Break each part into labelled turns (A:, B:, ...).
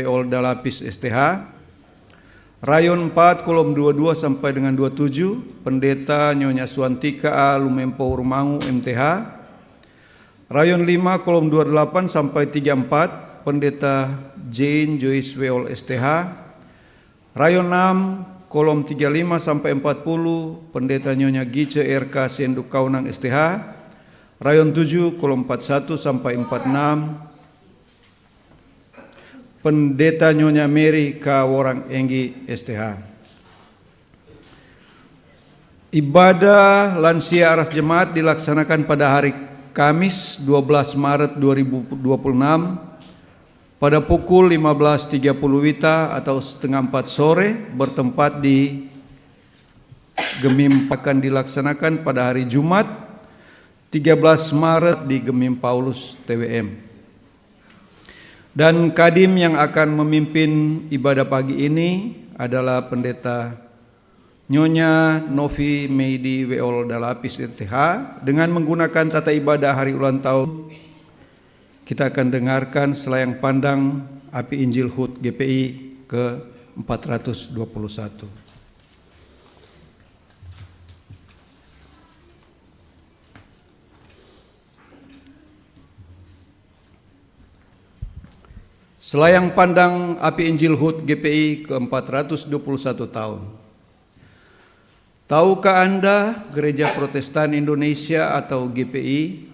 A: Olda Lapis STH. Rayon 4 kolom 22 sampai dengan 27 Pendeta Nyonya Suantika A Lumempo Rumangu MTH. Rayon 5 kolom 28 sampai 34 Pendeta Jane Joyce Weol STH. Rayon 6 kolom 35 sampai 40 Pendeta Nyonya Gice RK Senduk Kaunang STH. Rayon 7 kolom 41 sampai 46 Pendeta Nyonya Mary K. Worang Enggi STH. Ibadah lansia aras jemaat dilaksanakan pada hari Kamis 12 Maret 2026 pada pukul 15.30 WITA atau setengah 4 sore bertempat di Gemim, akan dilaksanakan pada hari Jumat 13 Maret di Gemim Paulus TWM. Dan kadim yang akan memimpin ibadah pagi ini adalah Pendeta Nyonya Novi Meidi Weol Dalapis RTH. Dengan menggunakan tata ibadah hari ulang tahun, kita akan dengarkan selayang pandang Api Injil HUT GPI ke 421. Selayang pandang Api Injil HUT GPI ke-421 tahun. Tahukah Anda Gereja Protestan Indonesia atau GPI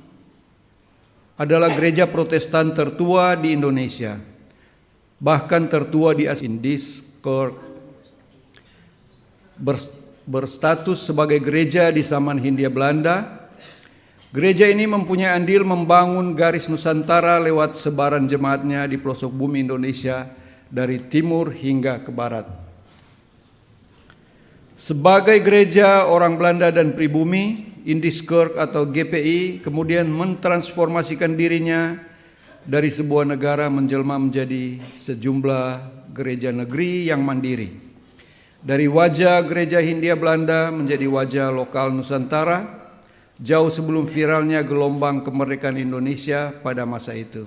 A: adalah gereja Protestan tertua di Indonesia, bahkan tertua di Asia. Berstatus sebagai gereja di zaman Hindia Belanda. Gereja ini mempunyai andil membangun garis Nusantara lewat sebaran jemaatnya di pelosok bumi Indonesia dari timur hingga ke barat. Sebagai gereja orang Belanda dan pribumi, Indiskerk atau GPI kemudian mentransformasikan dirinya dari sebuah negara menjelma menjadi sejumlah gereja negeri yang mandiri. Dari wajah gereja Hindia Belanda menjadi wajah lokal Nusantara, jauh sebelum viralnya gelombang kemerdekaan Indonesia pada masa itu.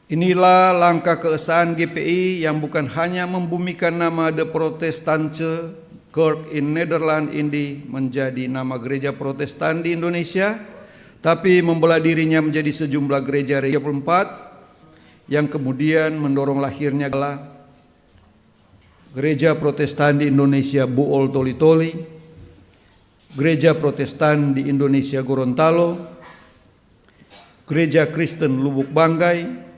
A: Inilah langkah keesaan GPI yang bukan hanya membumikan nama De Protestantse Kerk in Nederland ini menjadi nama gereja Protestan di Indonesia, tapi membelah dirinya menjadi sejumlah gereja 34 yang kemudian mendorong lahirnya Gereja Protestan di Indonesia Buol Toli-Toli, Gereja Protestan di Indonesia Gorontalo, Gereja Kristen Lubuk Banggai,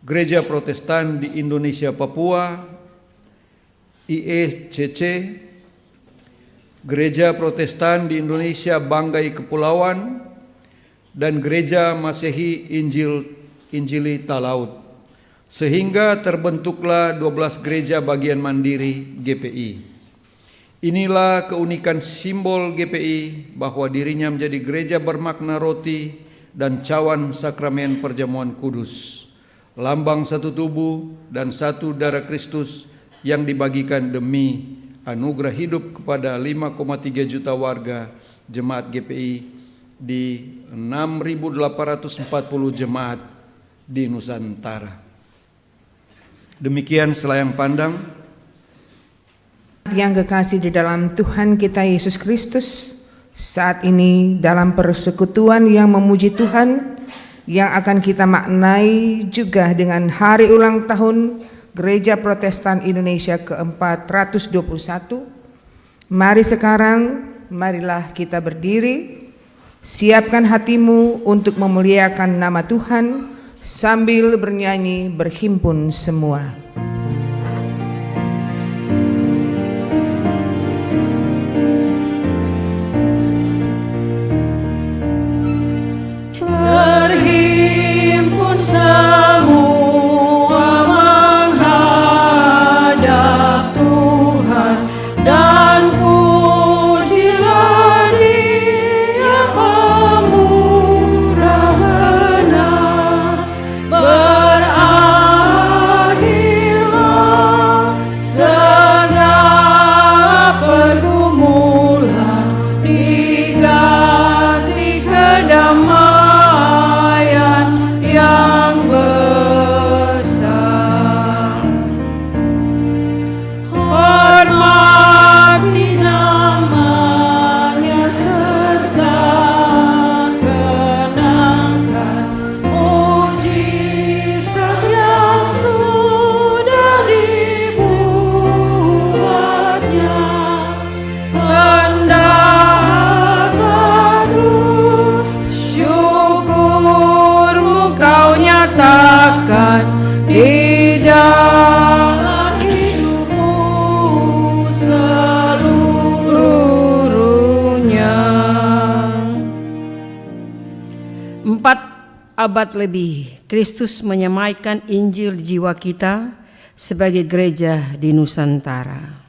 A: Gereja Protestan di Indonesia Papua, IECC, Gereja Protestan di Indonesia Banggai Kepulauan, dan Gereja Masehi Injili Talaut. Sehingga terbentuklah 12 gereja bagian mandiri GPI. Inilah keunikan simbol GPI bahwa dirinya menjadi gereja bermakna roti dan cawan sakramen perjamuan kudus, lambang satu tubuh dan satu darah Kristus yang dibagikan demi anugerah hidup kepada 5,3 juta warga jemaat GPI di 6.840 jemaat di Nusantara. Demikian selayang pandang.
B: Yang kekasih di dalam Tuhan kita Yesus Kristus, saat ini dalam persekutuan yang memuji Tuhan yang akan kita maknai juga dengan hari ulang tahun Gereja Protestan Indonesia ke-421. Marilah kita berdiri, siapkan hatimu untuk memuliakan nama Tuhan sambil bernyanyi berhimpun semua.
C: Berakhir abad lebih, Kristus menyamaikan Injil di jiwa kita sebagai gereja di Nusantara.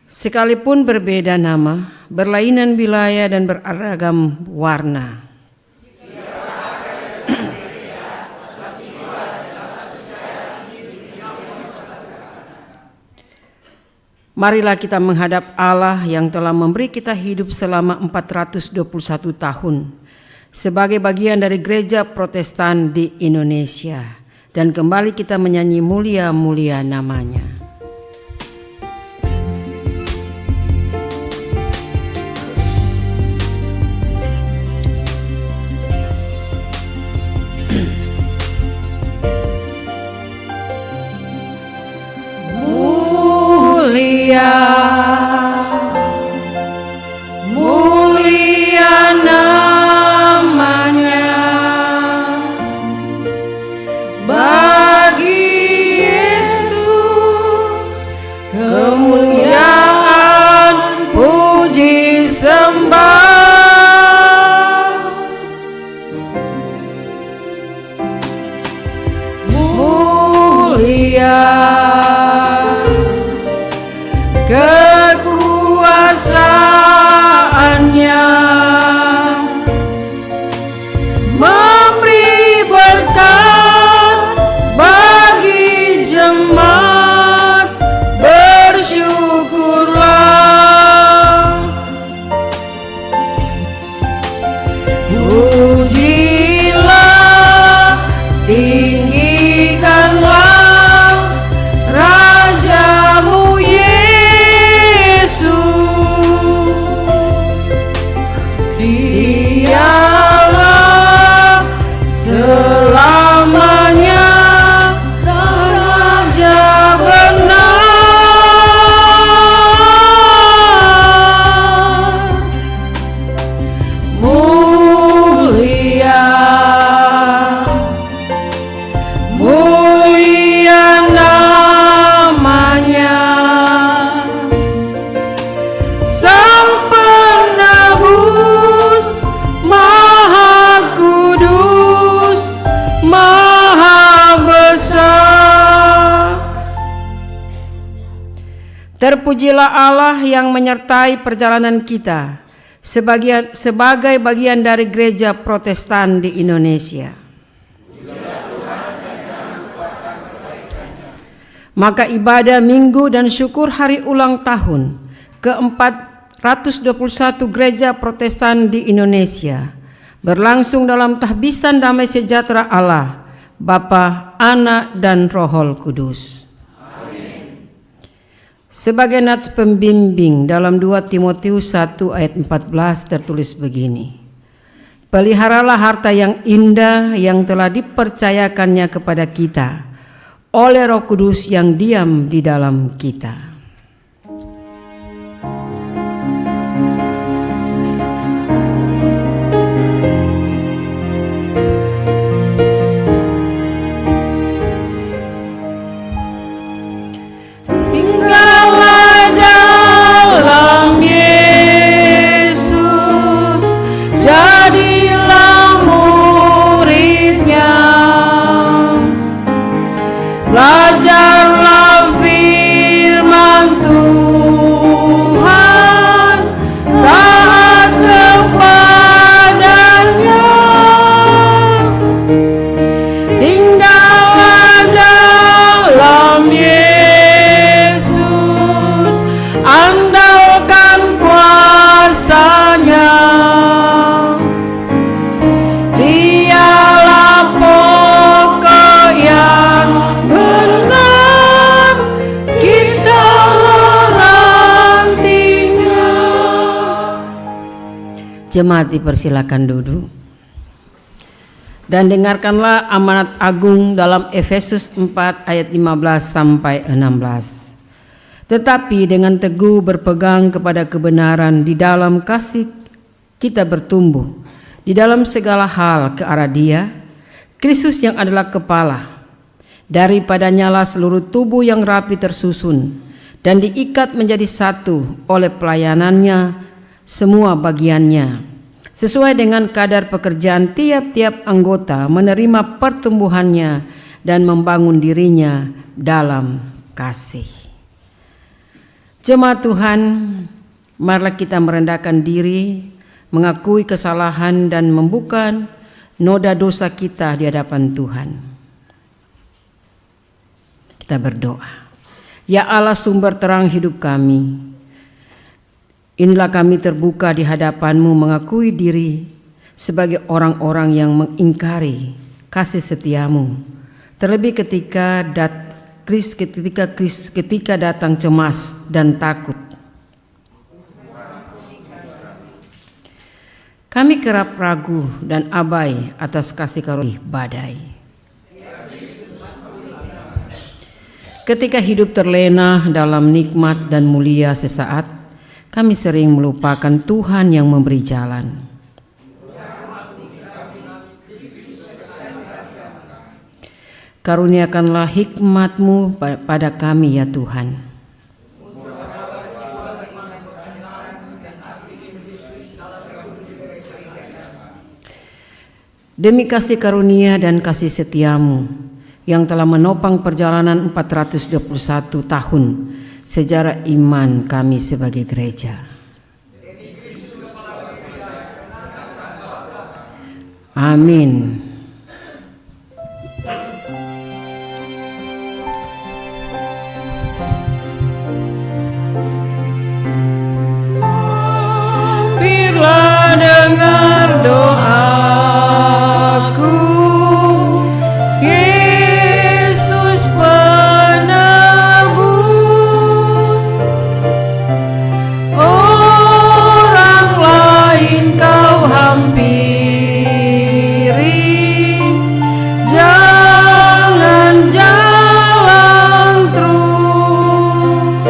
C: Sekalipun berbeda nama, berlainan wilayah dan beragam warna, marilah kita menghadap Allah yang telah memberi kita hidup selama 421 tahun sebagai bagian dari gereja Protestan di Indonesia, dan kembali kita menyanyi mulia-mulia namanya. Mulia namanya bagi Yesus, kemuliaan puji sembah. Mulia kekuasaannya, memberi berkat bagi jemaat, bersyukurlah. Pujilah, tinggikanlah Rajamu Yesus. Dialah selamanya Sang Raja benar. Mulia, mulia namanya, Sang Penebus, Maha Kudus, Maha Besar. Terpujilah Allah yang menyertai perjalanan kita sebagai bagian dari gereja Protestan di Indonesia. Maka ibadah minggu dan syukur hari ulang tahun ke-421 gereja Protestan di Indonesia berlangsung dalam tahbisan damai sejahtera Allah, Bapa, Anak, dan Roh Kudus. Sebagai nats pembimbing dalam 2 Timotius 1 ayat 14 tertulis begini: peliharalah harta yang indah yang telah dipercayakannya kepada kita oleh Roh Kudus yang diam di dalam kita. Belajarlah firman Tuhan, taat kepadanya, tinggallah dalam Yesus, andalkan kuasa-Nya. Dialah pokok yang benar, kita rantingnya. Jemaat dipersilakan duduk dan dengarkanlah amanat agung dalam Efesus 4 ayat 15 sampai 16. Tetapi dengan teguh berpegang kepada kebenaran di dalam kasih, kita bertumbuh di dalam segala hal ke arah Dia, Kristus yang adalah kepala. Daripadanya lah seluruh tubuh yang rapi tersusun dan diikat menjadi satu oleh pelayanannya semua bagiannya, sesuai dengan kadar pekerjaan tiap-tiap anggota menerima pertumbuhannya dan membangun dirinya dalam kasih. Jemaat Tuhan, marilah kita merendahkan diri, mengakui kesalahan dan membuka noda dosa kita di hadapan Tuhan. Kita berdoa. Ya Allah, sumber terang hidup kami, inilah kami terbuka di hadapan-Mu mengakui diri sebagai orang-orang yang mengingkari kasih setia-Mu, terlebih ketika datang cemas dan takut. Kami kerap ragu dan abai atas kasih karunia badai. Ketika hidup terlena dalam nikmat dan mulia sesaat, kami sering melupakan Tuhan yang memberi jalan. Karuniakanlah hikmat-Mu pada kami ya Tuhan. Demi kasih karunia dan kasih setia-Mu yang telah menopang perjalanan 421 tahun sejarah iman kami sebagai gereja. Amin. Biarlah dengar doaku, Yesus penebus. Orang lain kau hampiri, jangan jalan terus.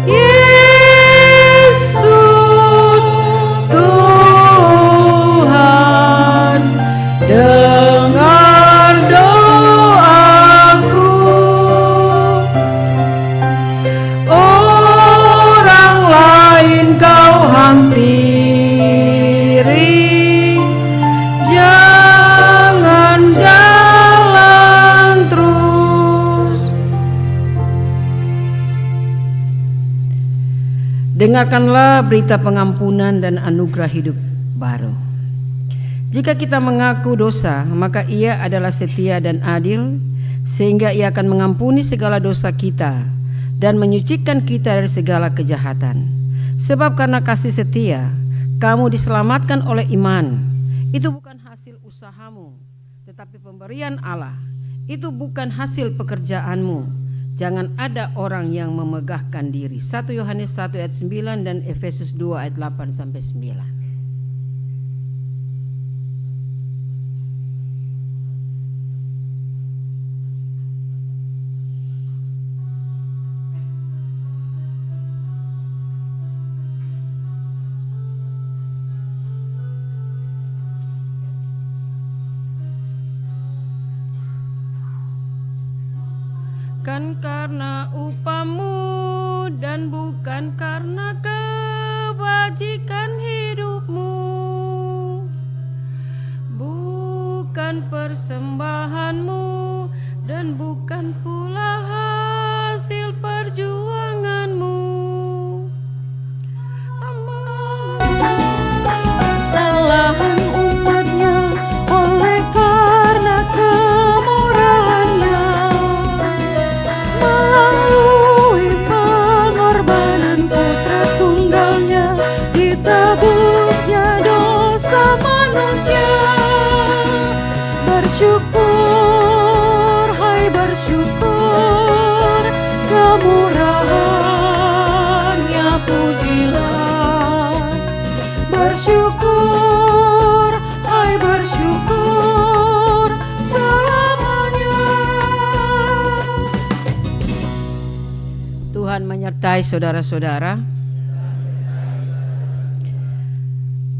C: Yesus Tuhan, dengar doaku. Orang lain kau hampiri, jangan jalan terus. Dengarkanlah berita pengampunan dan anugerah hidup baru. Jika kita mengaku dosa, maka Ia adalah setia dan adil, sehingga Ia akan mengampuni segala dosa kita dan menyucikan kita dari segala kejahatan. Sebab karena kasih setia, kamu diselamatkan oleh iman. Itu bukan hasil usahamu, tetapi pemberian Allah. Itu bukan hasil pekerjaanmu. Jangan ada orang yang memegahkan diri. 1 Yohanes 1 ayat 9 dan Efesus 2 ayat 8 sampai 9. Bukan karena upamu dan bukan karena kebajikan hidupmu, bukan persembahanmu dan bukan pula hasil perjuanganmu.
D: Kesalahan umatnya oleh karena kemurahannya, melalui pengorbanan putra tunggalnya, ditebusnya dosa manusia. Bersyukur, hai bersyukur, kemurahannya pujilah. Bersyukur, hai bersyukur, selamanya.
C: Tuhan menyertai saudara-saudara.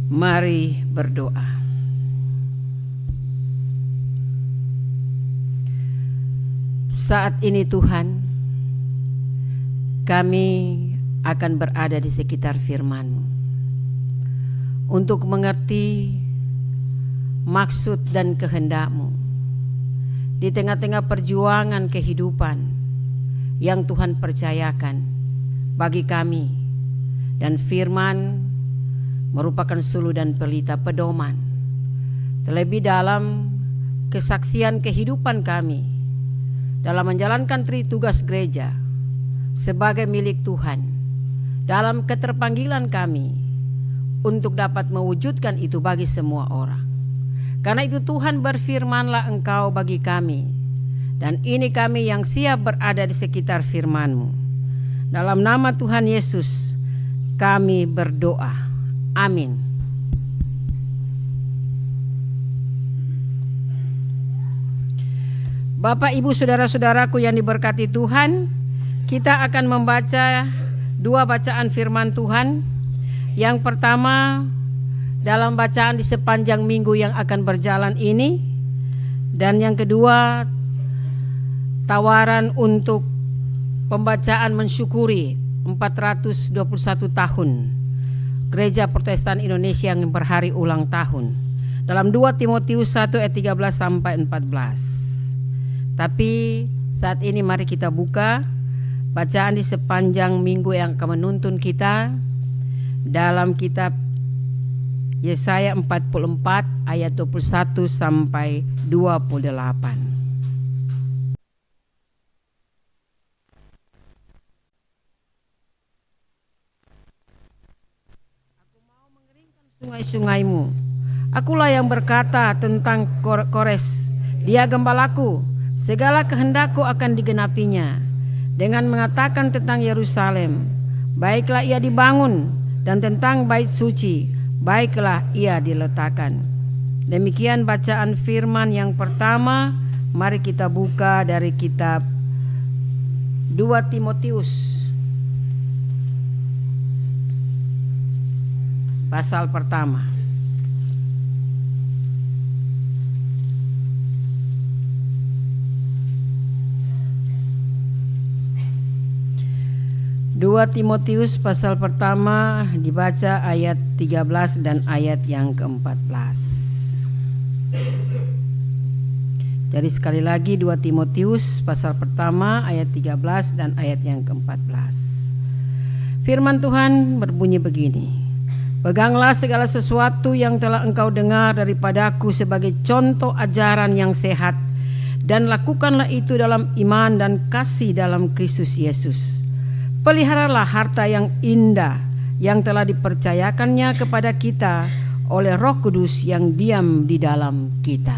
C: Mari berdoa. Saat ini Tuhan, kami akan berada di sekitar firman-Mu untuk mengerti maksud dan kehendak-Mu di tengah-tengah perjuangan kehidupan yang Tuhan percayakan bagi kami, dan firman merupakan suluh dan pelita pedoman terlebih dalam kesaksian kehidupan kami dalam menjalankan tugas gereja sebagai milik Tuhan, dalam keterpanggilan kami untuk dapat mewujudkan itu bagi semua orang. Karena itu Tuhan, berfirmanlah Engkau bagi kami, dan ini kami yang siap berada di sekitar firman-Mu. Dalam nama Tuhan Yesus kami berdoa. Amin. Bapak, Ibu, saudara-saudaraku yang diberkati Tuhan, kita akan membaca dua bacaan firman Tuhan. Yang pertama dalam bacaan di sepanjang minggu yang akan berjalan ini, dan yang kedua tawaran untuk pembacaan mensyukuri 421 tahun Gereja Protestan Indonesia yang berhari ulang tahun, dalam 2 Timotius 1 ayat 13 sampai 14. Tapi saat ini mari kita buka bacaan di sepanjang minggu yang akan menuntun kita dalam kitab Yesaya 44 ayat 21 sampai 28. Sungai-sungaimu. Akulah yang berkata tentang Kores, dia gembalaku, segala kehendakku akan digenapinya. Dengan mengatakan tentang Yerusalem, baiklah ia dibangun, dan tentang bait suci, baiklah ia diletakkan. Demikian bacaan firman yang pertama. Mari kita buka dari kitab 2 Timotius pasal pertama. Dua Timotius pasal pertama dibaca ayat 13 dan ayat yang ke-14. Jadi sekali lagi 2 Timotius pasal pertama ayat 13 dan ayat yang ke-14. Firman Tuhan berbunyi begini: Peganglah segala sesuatu yang telah engkau dengar daripadaku sebagai contoh ajaran yang sehat, dan lakukanlah itu dalam iman dan kasih dalam Kristus Yesus. Peliharalah harta yang indah yang telah dipercayakannya kepada kita oleh Roh Kudus yang diam di dalam kita.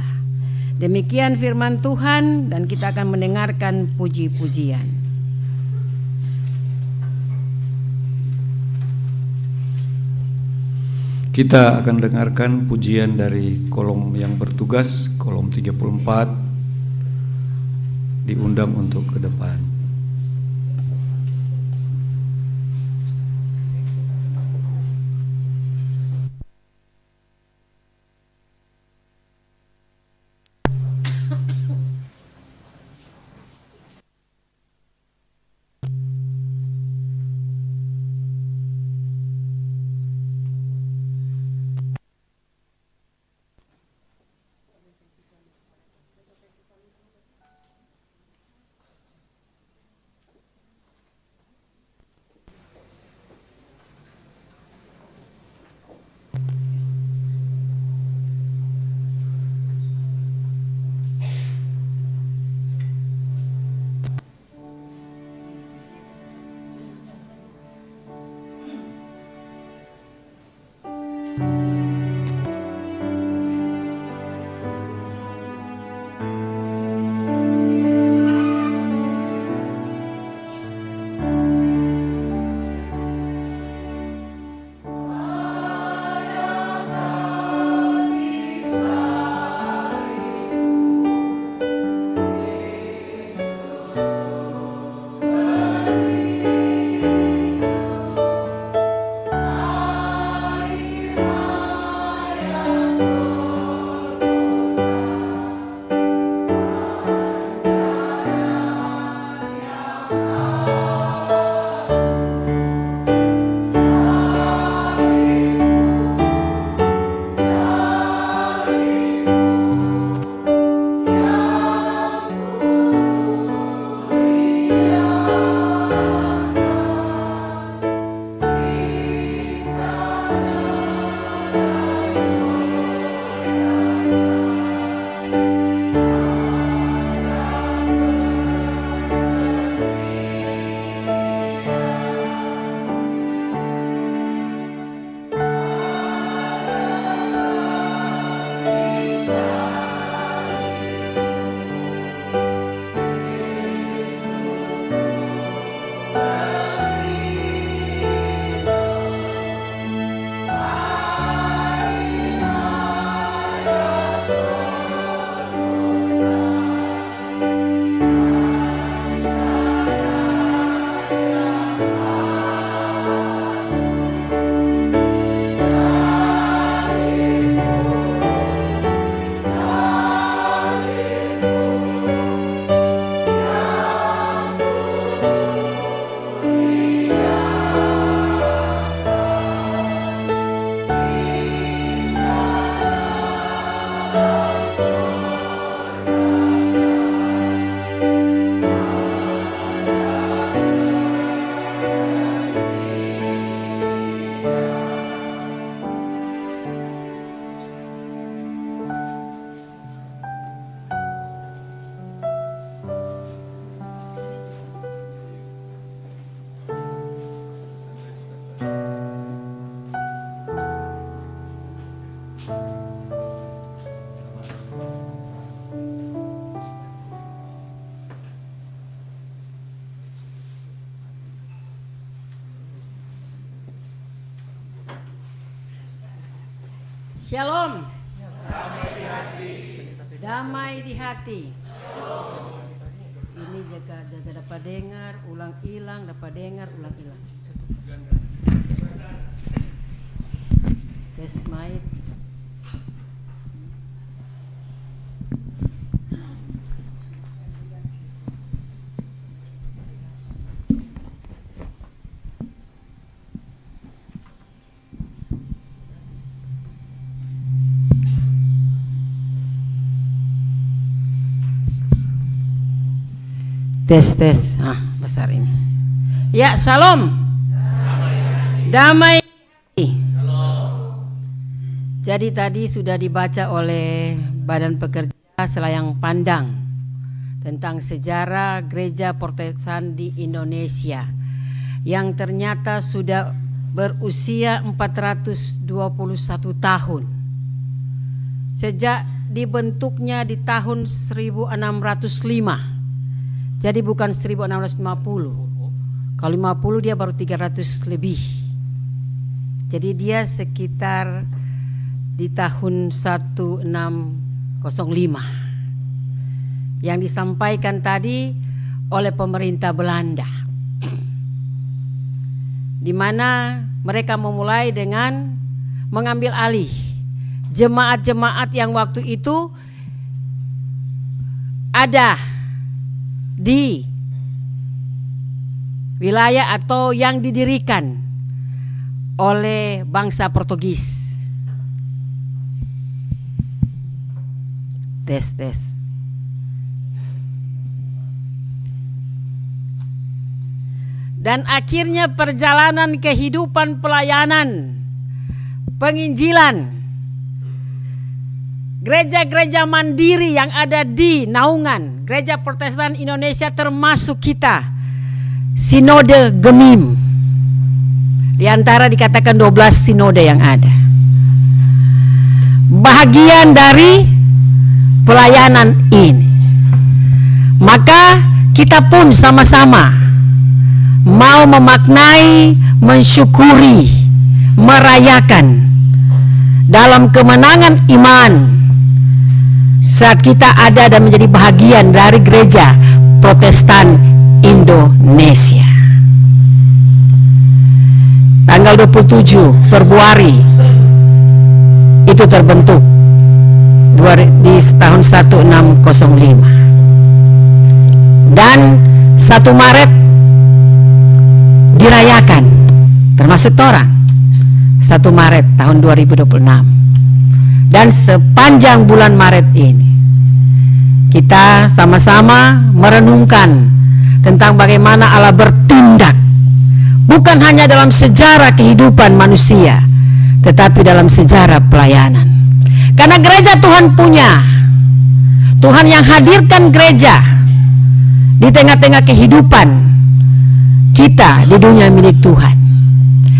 C: Demikian firman Tuhan, dan kita akan mendengarkan puji-pujian.
A: Kita akan dengarkan pujian dari kolom yang bertugas, kolom 34, diundang untuk ke depan.
C: Shalom. Damai di hati. Ini jaga dapat dengar, ulang hilang, dapat dengar, ulang hilang. Tes mic. Tes. Besar ini. Ya, salam. Damai. Jadi tadi sudah dibaca oleh Badan Pekerja Selayang Pandang tentang sejarah gereja Protestan di Indonesia yang ternyata sudah berusia 421 tahun. Sejak dibentuknya di tahun 1605. Jadi bukan 1650. Kalau 50 dia baru 300 lebih. Jadi dia sekitar di tahun 1605. Yang disampaikan tadi oleh pemerintah Belanda. Di mana mereka memulai dengan mengambil alih jemaat-jemaat yang waktu itu ada di wilayah atau yang didirikan oleh bangsa Portugis. Tes. Dan akhirnya perjalanan kehidupan pelayanan penginjilan gereja-gereja mandiri yang ada di naungan Gereja Protestan Indonesia termasuk kita Sinode Gemim. Di antara dikatakan 12 sinode yang ada. Bahagian dari pelayanan ini. Maka kita pun sama-sama mau memaknai, mensyukuri, merayakan dalam kemenangan iman saat kita ada dan menjadi bahagian dari gereja Protestan Indonesia. Tanggal 27 Februari itu terbentuk di tahun 1605. Dan 1 Maret dirayakan termasuk orang 1 Maret tahun 2026. Dan sepanjang bulan Maret ini kita sama-sama merenungkan tentang bagaimana Allah bertindak bukan hanya dalam sejarah kehidupan manusia tetapi dalam sejarah pelayanan. Karena gereja Tuhan punya, Tuhan yang hadirkan gereja di tengah-tengah kehidupan kita di dunia milik Tuhan.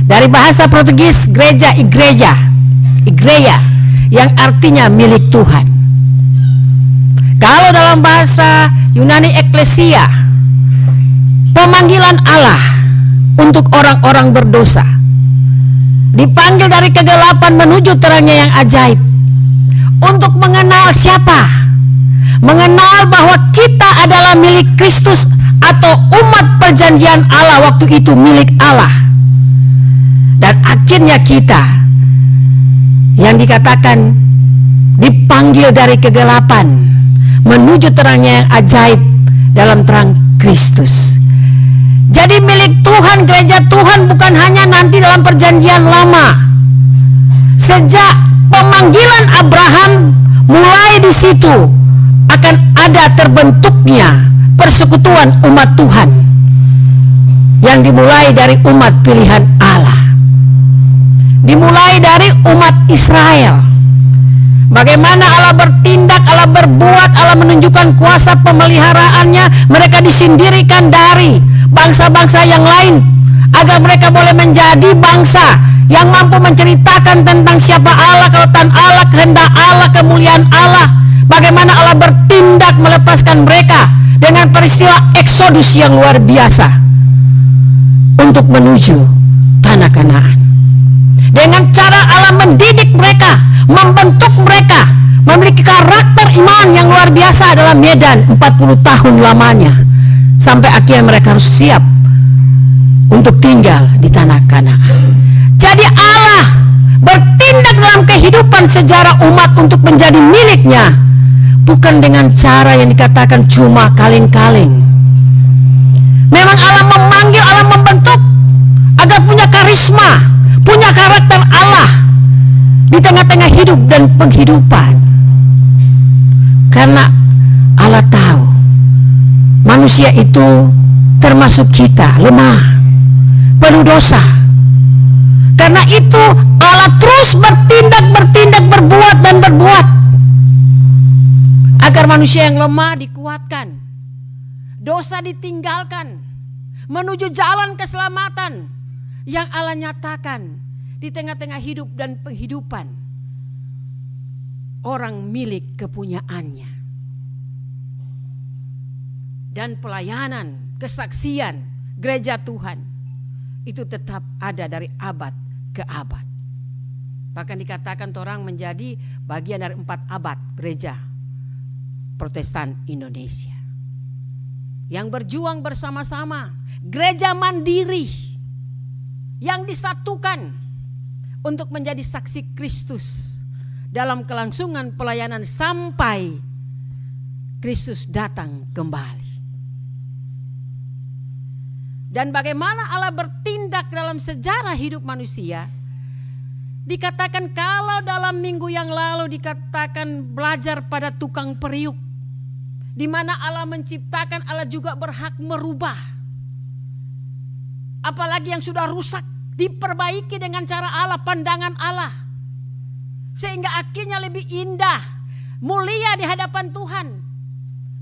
C: Dari bahasa Portugis gereja, igreja yang artinya milik Tuhan. Kalau dalam bahasa Yunani eklesia, pemanggilan Allah untuk orang-orang berdosa, dipanggil dari kegelapan menuju terangnya yang ajaib, untuk mengenal siapa? Mengenal bahwa kita adalah milik Kristus atau umat perjanjian Allah waktu itu milik Allah. Dan akhirnya kita yang dikatakan dipanggil dari kegelapan menuju terangnya yang ajaib dalam terang Kristus. Jadi milik Tuhan, gereja Tuhan bukan hanya nanti dalam perjanjian lama. Sejak pemanggilan Abraham mulai di situ akan ada terbentuknya persekutuan umat Tuhan yang dimulai dari umat pilihan Allah. Dimulai dari umat Israel. Bagaimana Allah bertindak, Allah berbuat, Allah menunjukkan kuasa pemeliharaannya. Mereka disindirikan dari bangsa-bangsa yang lain agar mereka boleh menjadi bangsa yang mampu menceritakan tentang siapa Allah, kekuatan Allah, kehendak Allah, kemuliaan Allah. Bagaimana Allah bertindak melepaskan mereka dengan peristiwa Eksodus yang luar biasa untuk menuju tanah Kanaan. Dengan cara Allah mendidik mereka membentuk mereka memiliki karakter iman yang luar biasa dalam medan 40 tahun lamanya, sampai akhirnya mereka harus siap untuk tinggal di tanah Kanaan. Jadi Allah bertindak dalam kehidupan sejarah umat untuk menjadi miliknya, bukan dengan cara yang dikatakan cuma kaleng-kaleng. Memang Allah memanggil, Allah membentuk agar punya karisma, punya karakter Allah di tengah-tengah hidup dan penghidupan. Karena Allah tahu manusia itu termasuk kita lemah, penuh dosa. Karena itu Allah terus bertindak, berbuat dan berbuat agar manusia yang lemah dikuatkan, dosa ditinggalkan, menuju jalan keselamatan yang Allah nyatakan di tengah-tengah hidup dan penghidupan orang milik kepunyaannya. Dan pelayanan, kesaksian gereja Tuhan itu tetap ada dari abad ke abad. Bahkan dikatakan orang menjadi bagian dari 4 abad gereja Protestan Indonesia yang berjuang bersama-sama, gereja mandiri yang disatukan untuk menjadi saksi Kristus dalam kelangsungan pelayanan sampai Kristus datang kembali. Dan bagaimana Allah bertindak dalam sejarah hidup manusia, dikatakan kalau dalam minggu yang lalu dikatakan belajar pada tukang periuk, di mana Allah menciptakan, Allah juga berhak merubah. Apalagi yang sudah rusak diperbaiki dengan cara Allah, pandangan Allah, sehingga akhirnya lebih indah, mulia di hadapan Tuhan.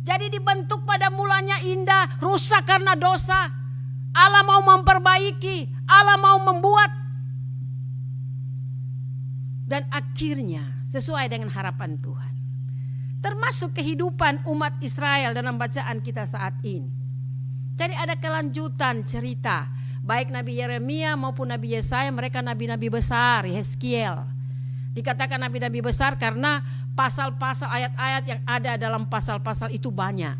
C: Jadi dibentuk pada mulanya indah, rusak karena dosa. Allah mau memperbaiki, Allah mau membuat, dan akhirnya sesuai dengan harapan Tuhan. Termasuk kehidupan umat Israel dalam bacaan kita saat ini. Jadi ada kelanjutan cerita, baik Nabi Yeremia maupun Nabi Yesaya, mereka nabi-nabi besar, Yeskiel. Dikatakan nabi-nabi besar karena pasal-pasal ayat-ayat yang ada dalam pasal-pasal itu banyak.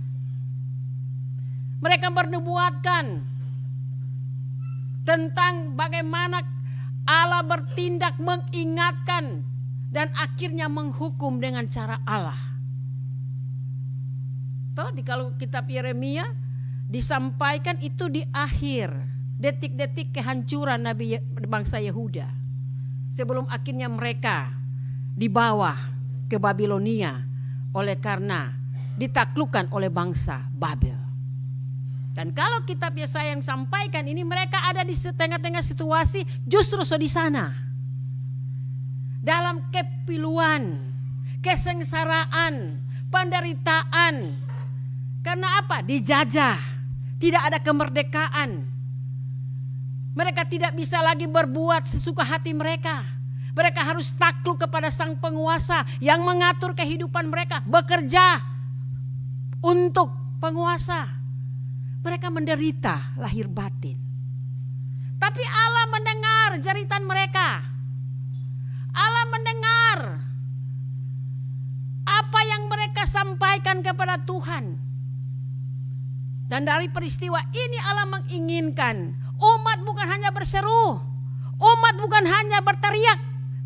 C: Mereka bernubuatkan tentang bagaimana Allah bertindak, mengingatkan, dan akhirnya menghukum dengan cara Allah. Kalau kitab Yeremia disampaikan itu di akhir detik-detik kehancuran Nabi bangsa Yehuda, sebelum akhirnya mereka dibawa ke Babilonia oleh karena ditaklukkan oleh bangsa Babel. Dan kalau kitab Yesaya yang sampaikan ini, mereka ada di tengah-tengah situasi justru di sana, dalam kepiluan, kesengsaraan, penderitaan. Karena apa? Dijajah, tidak ada kemerdekaan. Mereka tidak bisa lagi berbuat sesuka hati mereka. Mereka harus takluk kepada sang penguasa yang mengatur kehidupan mereka, bekerja untuk penguasa. Mereka menderita lahir batin. Tapi Allah mendengar jeritan mereka. Allah mendengar apa yang mereka sampaikan kepada Tuhan. Dan dari peristiwa ini Allah menginginkan umat bukan hanya berseru, umat bukan hanya berteriak,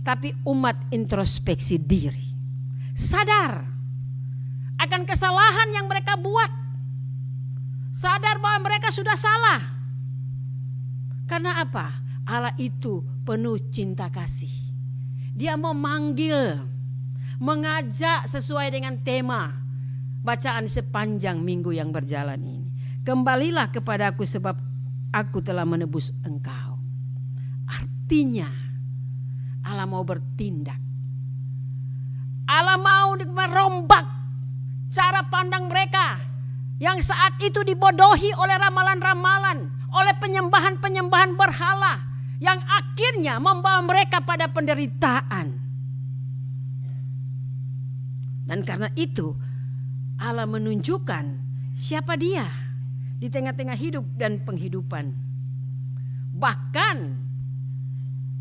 C: tapi umat introspeksi diri. Sadar akan kesalahan yang mereka buat. Sadar bahwa mereka sudah salah. Karena apa? Allah itu penuh cinta kasih. Dia memanggil, mengajak sesuai dengan tema bacaan sepanjang minggu yang berjalan ini. Kembalilah kepadaku sebab aku telah menebus engkau. Artinya Allah mau bertindak. Allah mau merombak cara pandang mereka yang saat itu dibodohi oleh ramalan-ramalan, oleh penyembahan-penyembahan berhala, yang akhirnya membawa mereka pada penderitaan. Dan karena itu Allah menunjukkan siapa Dia di tengah-tengah hidup dan penghidupan. Bahkan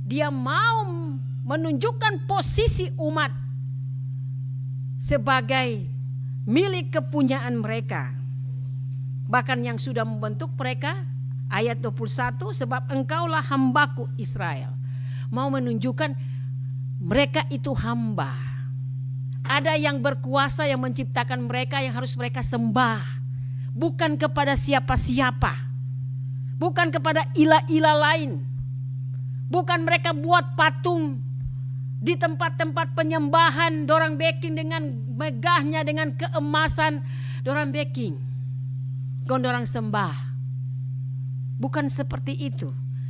C: Dia mau menunjukkan posisi umat sebagai milik kepunyaan mereka. Bahkan yang sudah membentuk mereka, ayat 21, sebab engkaulah hambaku Israel. Mau menunjukkan mereka itu hamba. Ada yang berkuasa yang menciptakan mereka yang harus mereka sembah. Bukan kepada siapa-siapa. Bukan kepada ilah-ilah lain. Bukan mereka buat patung di tempat-tempat penyembahan, dorang baking dengan megahnya, dengan keemasan, dorang baking. Gondorang sembah. Bukan seperti itu.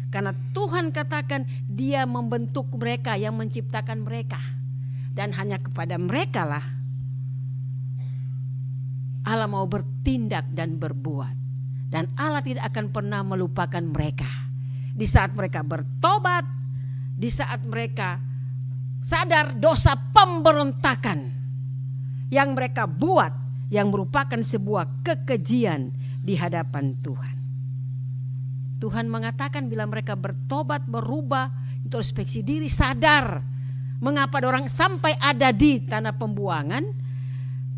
C: Karena Tuhan katakan Dia membentuk mereka, yang menciptakan mereka. Dan hanya kepada mereka lah Allah mau bertindak dan berbuat. Dan Allah tidak akan pernah melupakan mereka. Di saat mereka bertobat, di saat mereka sadar dosa pemberontakan yang mereka buat, yang merupakan sebuah kekejian di hadapan Tuhan. Tuhan mengatakan bila mereka bertobat, berubah, introspeksi diri, sadar mengapa orang sampai ada di tanah pembuangan.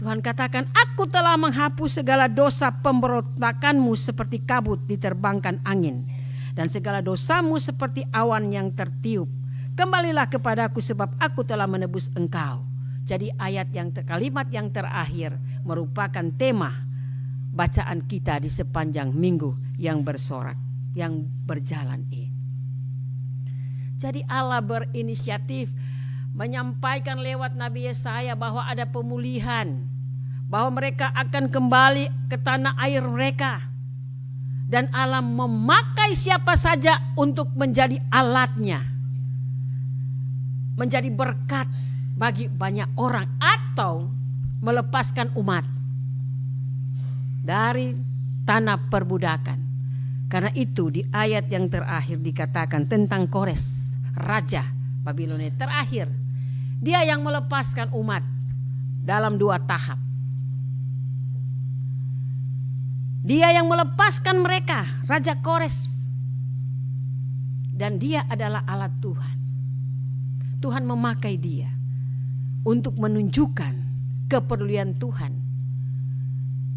C: Tuhan katakan, aku telah menghapus segala dosa pemberontakanmu seperti kabut diterbangkan angin, dan segala dosamu seperti awan yang tertiup. Kembalilah kepadaku sebab aku telah menebus engkau. Jadi kalimat yang terakhir merupakan tema bacaan kita di sepanjang minggu yang bersorak, yang berjalan ini. Jadi Allah berinisiatif menyampaikan lewat Nabi Yesaya bahwa ada pemulihan, bahwa mereka akan kembali ke tanah air mereka. Dan Allah memakai siapa saja untuk menjadi alatnya, menjadi berkat bagi banyak orang, atau melepaskan umat dari tanah perbudakan. Karena itu di ayat yang terakhir dikatakan tentang Kores, raja Babilonia terakhir. Dia yang melepaskan umat dalam 2 tahap. Dia yang melepaskan mereka, Raja Kores. Dan dia adalah alat Tuhan. Tuhan memakai dia untuk menunjukkan kepedulian Tuhan.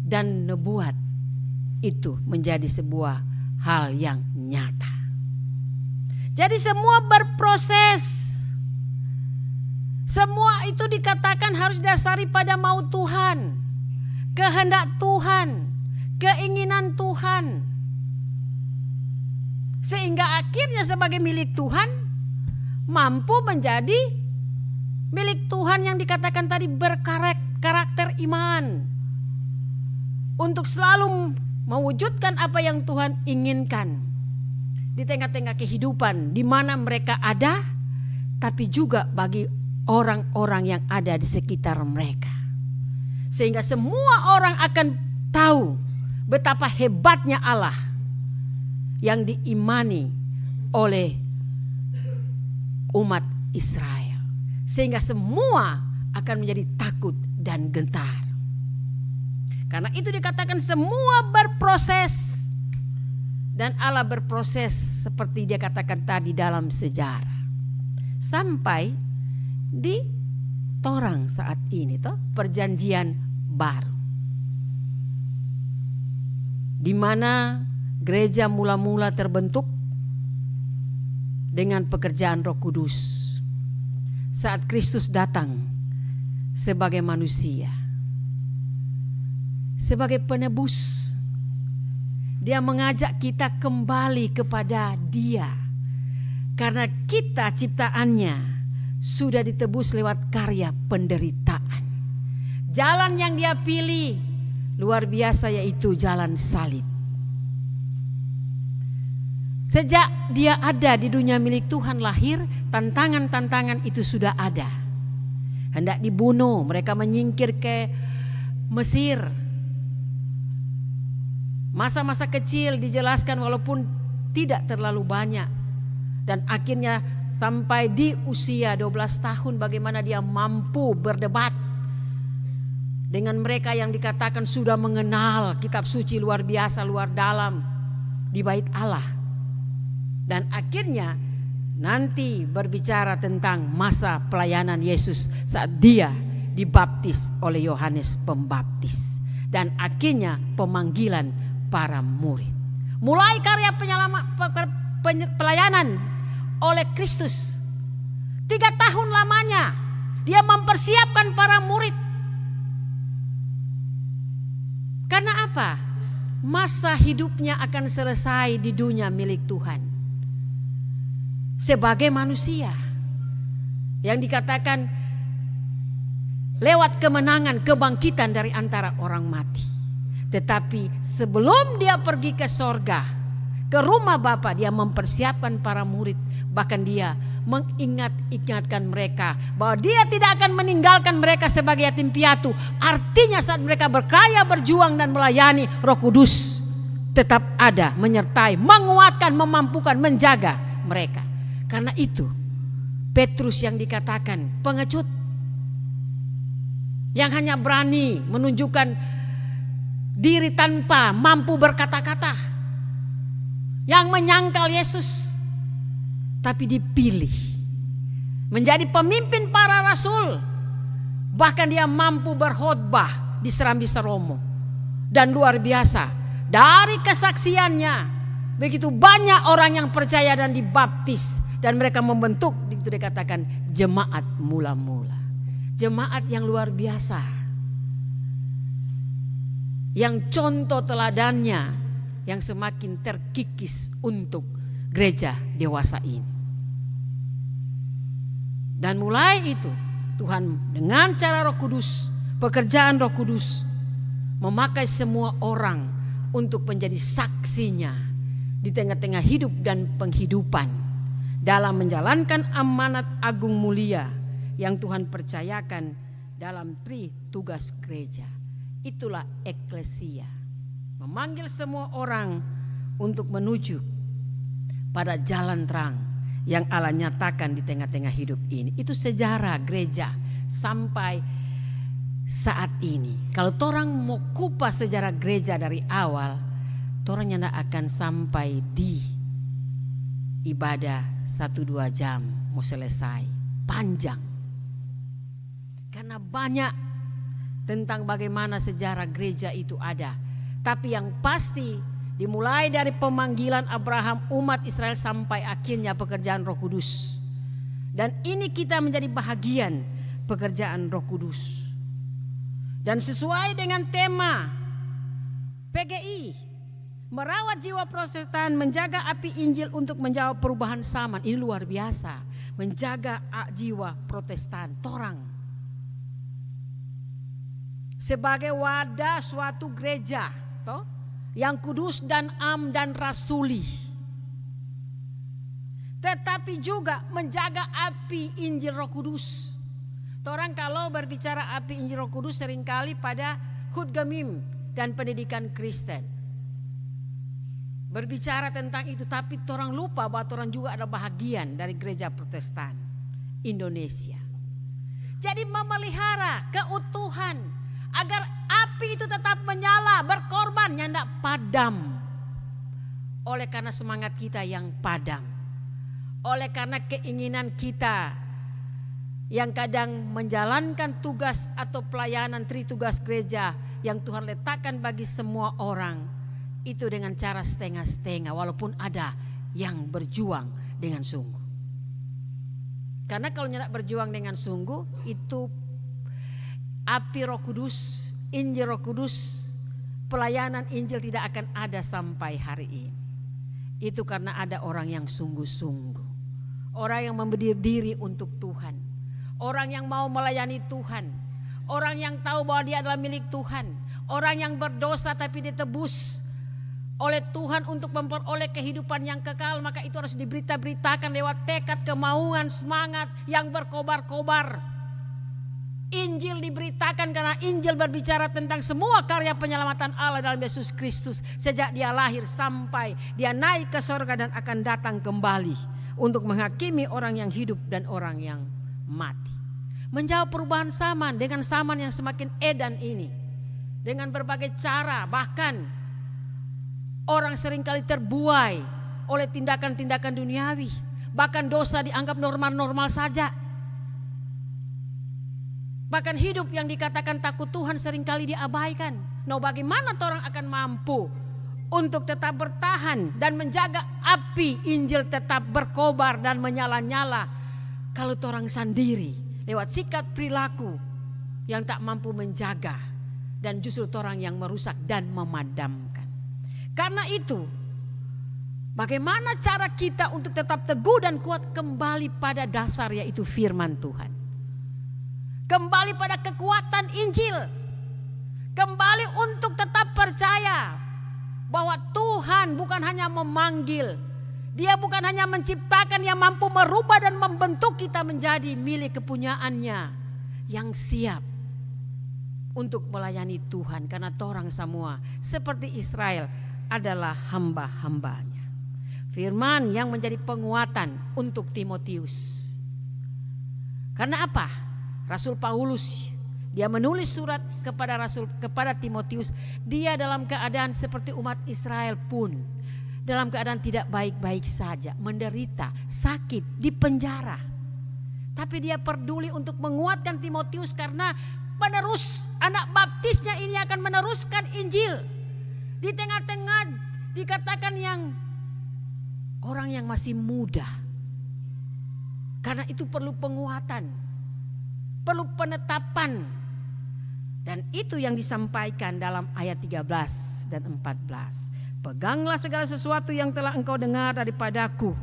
C: Dan membuat itu menjadi sebuah hal yang nyata. Jadi semua berproses. Semua itu dikatakan harus didasari pada mau Tuhan, kehendak Tuhan, keinginan Tuhan. Sehingga akhirnya sebagai milik Tuhan mampu menjadi milik Tuhan yang dikatakan tadi berkarakter iman. Untuk selalu mewujudkan apa yang Tuhan inginkan di tengah-tengah kehidupan di mana mereka ada, tapi juga bagi orang-orang yang ada di sekitar mereka. Sehingga semua orang akan tahu betapa hebatnya Allah yang diimani oleh umat Israel. Sehingga semua akan menjadi takut dan gentar. Karena itu dikatakan semua berproses. Dan Allah berproses seperti dia katakan tadi dalam sejarah. Sampai di torang saat ini toh, perjanjian baru. Di mana gereja mula-mula terbentuk dengan pekerjaan Roh Kudus. Saat Kristus datang sebagai manusia. Sebagai penebus, Dia mengajak kita kembali kepada Dia. Karena kita ciptaannya sudah ditebus lewat karya penderitaan. Jalan yang Dia pilih luar biasa, yaitu jalan salib. Sejak Dia ada di dunia milik Tuhan lahir, tantangan-tantangan itu sudah ada. Hendak dibunuh, mereka menyingkir ke Mesir. Masa-masa kecil dijelaskan walaupun tidak terlalu banyak. Dan akhirnya sampai di usia 12 tahun bagaimana dia mampu berdebat dengan mereka yang dikatakan sudah mengenal kitab suci luar biasa, luar dalam di bait Allah. Dan akhirnya nanti berbicara tentang masa pelayanan Yesus saat dia dibaptis oleh Yohanes Pembaptis dan akhirnya pemanggilan para murid. Mulai karya pelayanan oleh Kristus 3 tahun lamanya dia mempersiapkan para murid. Karena apa? Masa hidupnya akan selesai di dunia milik Tuhan. Sebagai manusia yang dikatakan lewat kemenangan, kebangkitan dari antara orang mati. Tetapi sebelum dia pergi ke sorga, ke rumah Bapa, dia mempersiapkan para murid. Bahkan dia mengingatkan mereka bahwa dia tidak akan meninggalkan mereka sebagai yatim piatu. Artinya saat mereka berkarya, berjuang dan melayani, Roh Kudus tetap ada, menyertai, menguatkan, memampukan, menjaga mereka. Karena itu Petrus yang dikatakan pengecut, yang hanya berani menunjukkan diri tanpa mampu berkata-kata, yang menyangkal Yesus, tapi dipilih menjadi pemimpin para rasul. Bahkan dia mampu berkhotbah di Serambi Seromo. Dan luar biasa, dari kesaksiannya begitu banyak orang yang percaya dan dibaptis. Dan mereka membentuk, itu dikatakan jemaat mula-mula. Jemaat yang luar biasa, yang contoh teladannya yang semakin terkikis untuk gereja dewasa ini. Dan mulai itu Tuhan dengan cara Roh Kudus, pekerjaan Roh Kudus, memakai semua orang untuk menjadi saksinya di tengah-tengah hidup dan penghidupan dalam menjalankan amanat agung mulia yang Tuhan percayakan dalam tugas gereja. Itulah eklesia, memanggil semua orang untuk menuju pada jalan terang yang Allah nyatakan di tengah-tengah hidup ini. Itu sejarah gereja sampai saat ini. Kalau orang mau kupas sejarah gereja dari awal, orang yang akan sampai di ibadah 1-2 jam mau selesai, panjang. Karena banyak tentang bagaimana sejarah gereja itu ada. Tapi yang pasti dimulai dari pemanggilan Abraham, umat Israel, sampai akhirnya pekerjaan Roh Kudus. Dan ini kita menjadi bahagian pekerjaan Roh Kudus. Dan sesuai dengan tema PGI, merawat jiwa Protestan, menjaga api Injil untuk menjawab perubahan zaman. Ini luar biasa, menjaga jiwa Protestan, torang sebagai wadah suatu gereja toh, yang kudus dan am dan rasuli. Tetapi juga menjaga api Injil Roh Kudus. Orang kalau berbicara api Injil Roh Kudus seringkali pada Hud Gamim dan pendidikan Kristen. Berbicara tentang itu, tapi orang lupa bahwa orang juga ada bahagian dari gereja Protestan Indonesia. Jadi memelihara keutuhan agar api itu tetap menyala, berkorban, yang tidak padam. Oleh karena semangat kita yang padam, oleh karena keinginan kita yang kadang menjalankan tugas atau pelayanan tritugas gereja yang Tuhan letakkan bagi semua orang, itu dengan cara setengah-setengah, walaupun ada yang berjuang dengan sungguh. Karena kalau tidak berjuang dengan sungguh, itu api Roh Kudus, Injil Roh Kudus, pelayanan Injil tidak akan ada sampai hari ini. Itu karena ada orang yang sungguh-sungguh, orang yang memberi diri untuk Tuhan, orang yang mau melayani Tuhan, orang yang tahu bahwa dia adalah milik Tuhan, orang yang berdosa tapi ditebus oleh Tuhan untuk memperoleh kehidupan yang kekal. Maka itu harus diberitakan lewat tekad, kemauan, semangat yang berkobar-kobar. Injil diberitakan karena Injil berbicara tentang semua karya penyelamatan Allah dalam Yesus Kristus, sejak dia lahir sampai dia naik ke sorga dan akan datang kembali untuk menghakimi orang yang hidup dan orang yang mati. Menjawab perubahan zaman dengan zaman yang semakin edan ini, dengan berbagai cara. Bahkan orang seringkali terbuai oleh tindakan-tindakan duniawi, Bahkan dosa dianggap normal-normal saja. Bahkan hidup yang dikatakan takut Tuhan seringkali diabaikan. Nah, bagaimana orang akan mampu untuk tetap bertahan dan menjaga api Injil tetap berkobar dan menyala-nyala kalau orang sendiri lewat sikap perilaku yang tak mampu menjaga dan justru orang yang merusak dan memadamkan. Karena itu, bagaimana cara kita untuk tetap teguh dan kuat kembali pada dasar, yaitu firman Tuhan. Kembali pada kekuatan Injil. Kembali untuk tetap percaya bahwa Tuhan bukan hanya memanggil. Dia bukan hanya menciptakan, yang mampu merubah dan membentuk kita menjadi milik kepunyaannya yang siap untuk melayani Tuhan. Karena orang semua seperti Israel adalah hamba-hambanya. Firman yang menjadi penguatan untuk Timotius. Karena apa? Rasul Paulus, dia menulis surat kepada Timotius, dia dalam keadaan seperti umat Israel pun, dalam keadaan tidak baik-baik saja, menderita, sakit, di penjara. Tapi dia peduli untuk menguatkan Timotius karena penerus anak baptisnya ini akan meneruskan Injil. Di tengah-tengah dikatakan yang orang yang masih muda. Karena itu perlu penguatan, perlu penetapan. Dan itu yang disampaikan dalam ayat 13 dan 14. Peganglah segala sesuatu yang telah engkau dengar daripadaku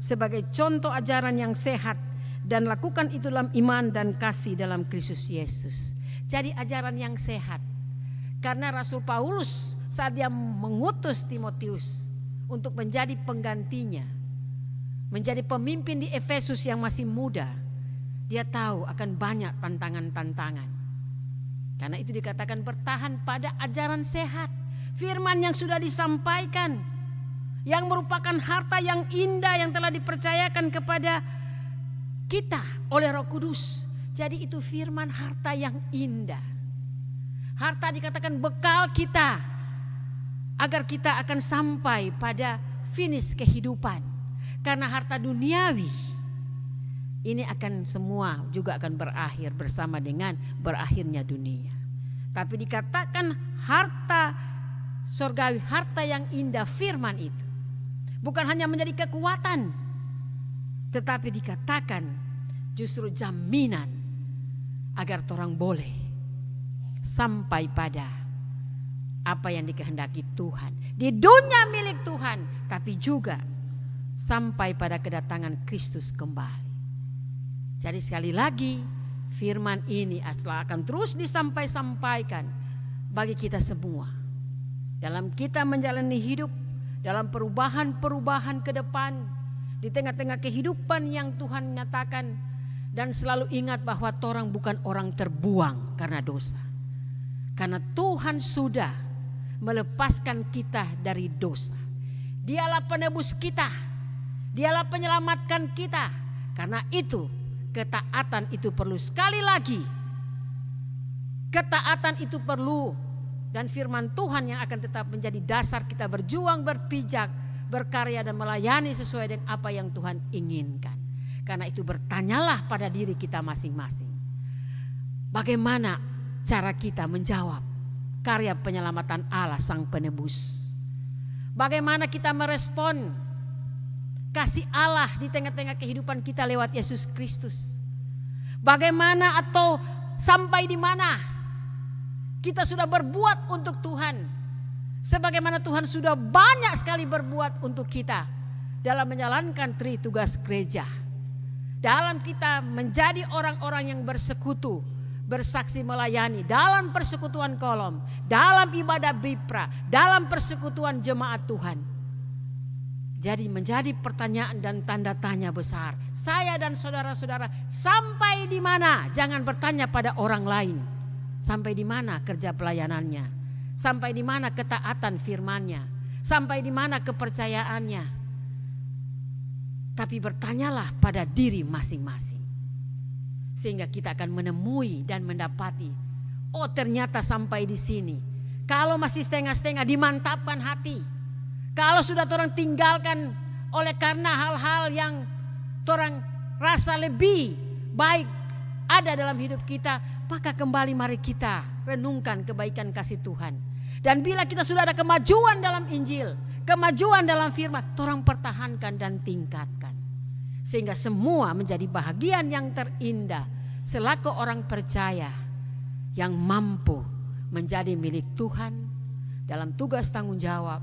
C: sebagai contoh ajaran yang sehat, dan lakukan itu dalam iman dan kasih dalam Kristus Yesus. Jadi ajaran yang sehat. Karena Rasul Paulus saat dia mengutus Timotius untuk menjadi penggantinya, menjadi pemimpin di Efesus yang masih muda, dia tahu akan banyak tantangan-tantangan. Karena itu dikatakan bertahan pada ajaran sehat. Firman yang sudah disampaikan, yang merupakan harta yang indah yang telah dipercayakan kepada kita oleh Roh Kudus. Jadi itu firman harta yang indah. Harta dikatakan bekal kita agar kita akan sampai pada finish kehidupan. Karena harta duniawi ini akan semua juga akan berakhir bersama dengan berakhirnya dunia. Tapi dikatakan harta surgawi, harta yang indah, firman itu bukan hanya menjadi kekuatan, tetapi dikatakan justru jaminan agar orang boleh sampai pada apa yang dikehendaki Tuhan di dunia milik Tuhan, tapi juga sampai pada kedatangan Kristus kembali. Jadi sekali lagi, firman ini akan terus disampaikan bagi kita semua. Dalam kita menjalani hidup, dalam perubahan-perubahan ke depan, di tengah-tengah kehidupan yang Tuhan nyatakan. Dan selalu ingat bahwa orang bukan orang terbuang karena dosa. Karena Tuhan sudah melepaskan kita dari dosa. Dialah penebus kita. Dialah penyelamatkan kita. Karena itu ketaatan itu perlu. Sekali lagi, ketaatan itu perlu. Dan firman Tuhan yang akan tetap menjadi dasar kita berjuang, berpijak, berkarya dan melayani sesuai dengan apa yang Tuhan inginkan. Karena itu bertanyalah pada diri kita masing-masing. Bagaimana cara kita menjawab karya penyelamatan Allah Sang Penebus? Bagaimana kita merespon kasih Allah di tengah-tengah kehidupan kita lewat Yesus Kristus? Bagaimana atau sampai di mana kita sudah berbuat untuk Tuhan? Sebagaimana Tuhan sudah banyak sekali berbuat untuk kita dalam menjalankan tugas gereja. Dalam kita menjadi orang-orang yang bersekutu, bersaksi melayani, dalam persekutuan kolom, dalam ibadah bipra, dalam persekutuan jemaat Tuhan. Jadi menjadi pertanyaan dan tanda tanya besar. Saya dan saudara-saudara sampai di mana? Jangan bertanya pada orang lain. Sampai di mana kerja pelayanannya? Sampai di mana ketaatan firman-Nya? Sampai di mana kepercayaannya? Tapi bertanyalah pada diri masing-masing. Sehingga kita akan menemui dan mendapati, oh ternyata sampai di sini. Kalau masih setengah-setengah, dimantapkan hati. Kalau sudah orang tinggalkan oleh karena hal-hal yang torang rasa lebih baik ada dalam hidup kita, maka kembali mari kita renungkan kebaikan kasih Tuhan. Dan bila kita sudah ada kemajuan dalam Injil, kemajuan dalam firman, torang pertahankan dan tingkatkan. Sehingga semua menjadi bahagian yang terindah selaku orang percaya yang mampu menjadi milik Tuhan dalam tugas tanggung jawab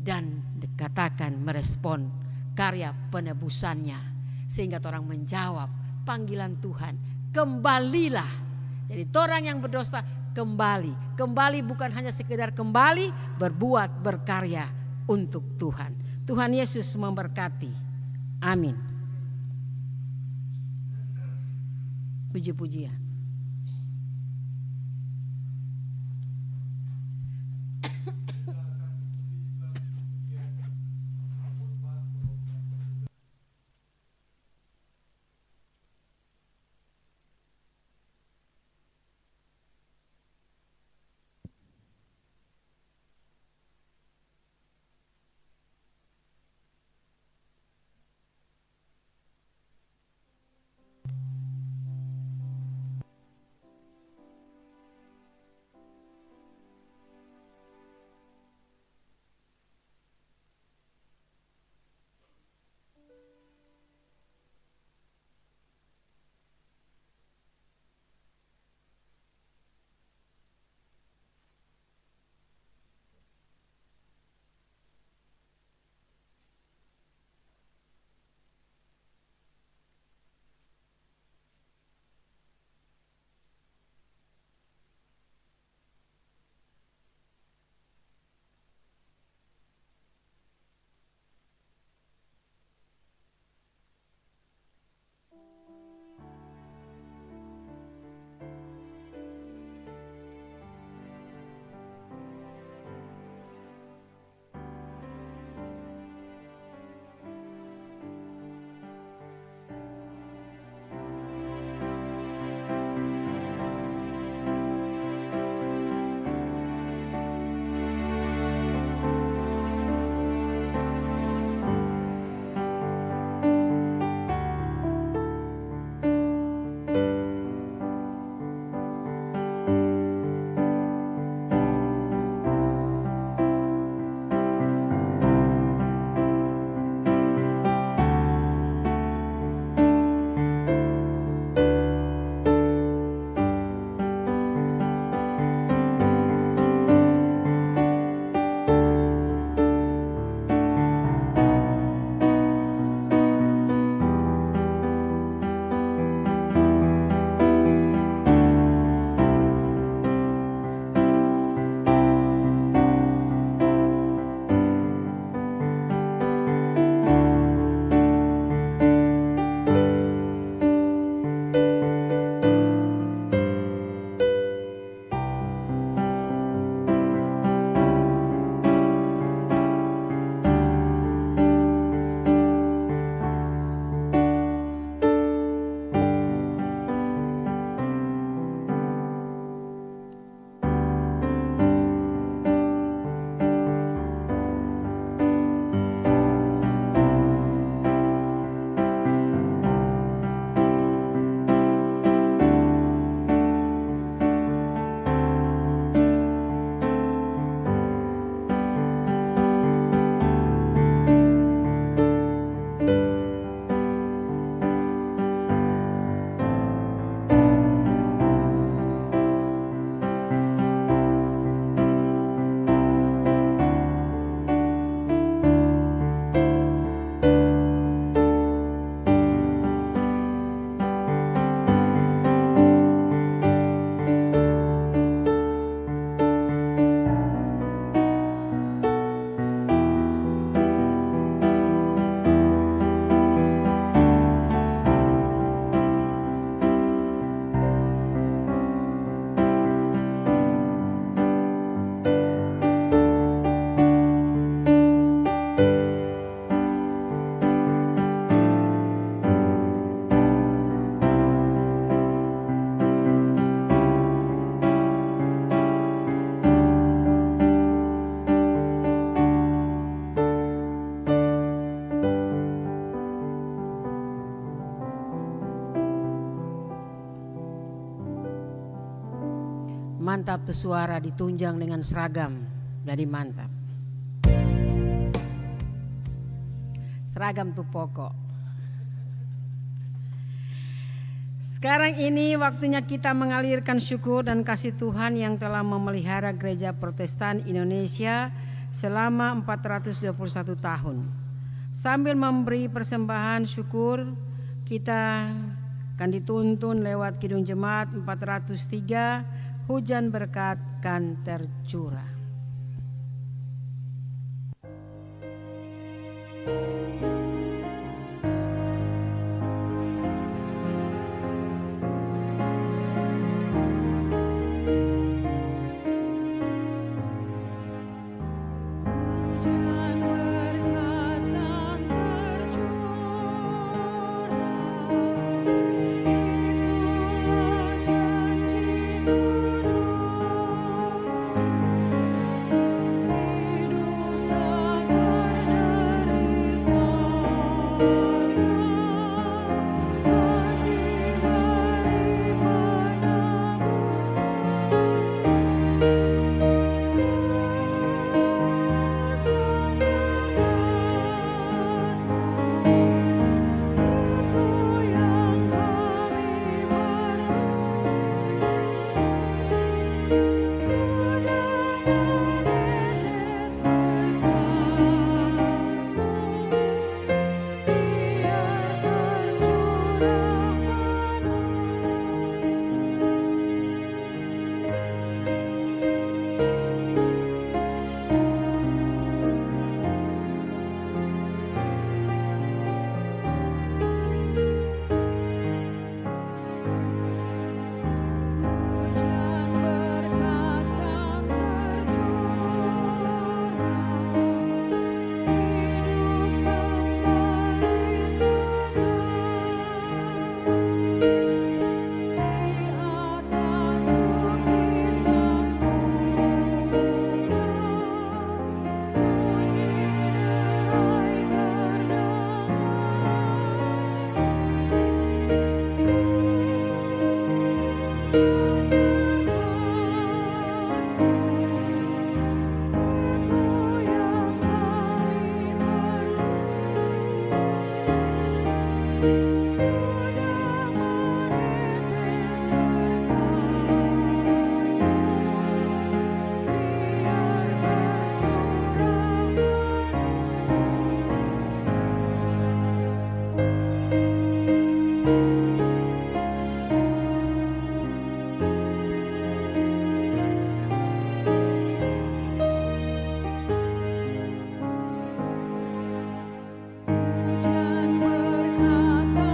C: dan dikatakan merespon karya penebusannya. Sehingga torang menjawab panggilan Tuhan, kembalilah. Jadi torang yang berdosa kembali. Kembali bukan hanya sekedar kembali, berbuat, berkarya untuk Tuhan. Tuhan Yesus memberkati. Amin. Puji-pujian. Mantap tuh suara ditunjang dengan seragam. Jadi mantap. Seragam tuh pokok. Sekarang ini waktunya kita mengalirkan syukur dan kasih Tuhan yang telah memelihara Gereja Protestan Indonesia selama 421 tahun. Sambil memberi persembahan syukur, kita akan dituntun lewat Kidung Jemaat 403, hujan berkat kan tercurah.
D: Hujan berkat kan tercurah, itulah janji Tuhan. Hidup segar dari sorga dan diberi itu yang kami perlu. Sudah menetes berkatmu, biar tercurah hujan berkat kan tercurah, hidup kembali segar di atas bukit Tempurung, bunyi derai itu yang kami perlu. Sudah menetes berkatmu, biar tercurah hujan berkat kan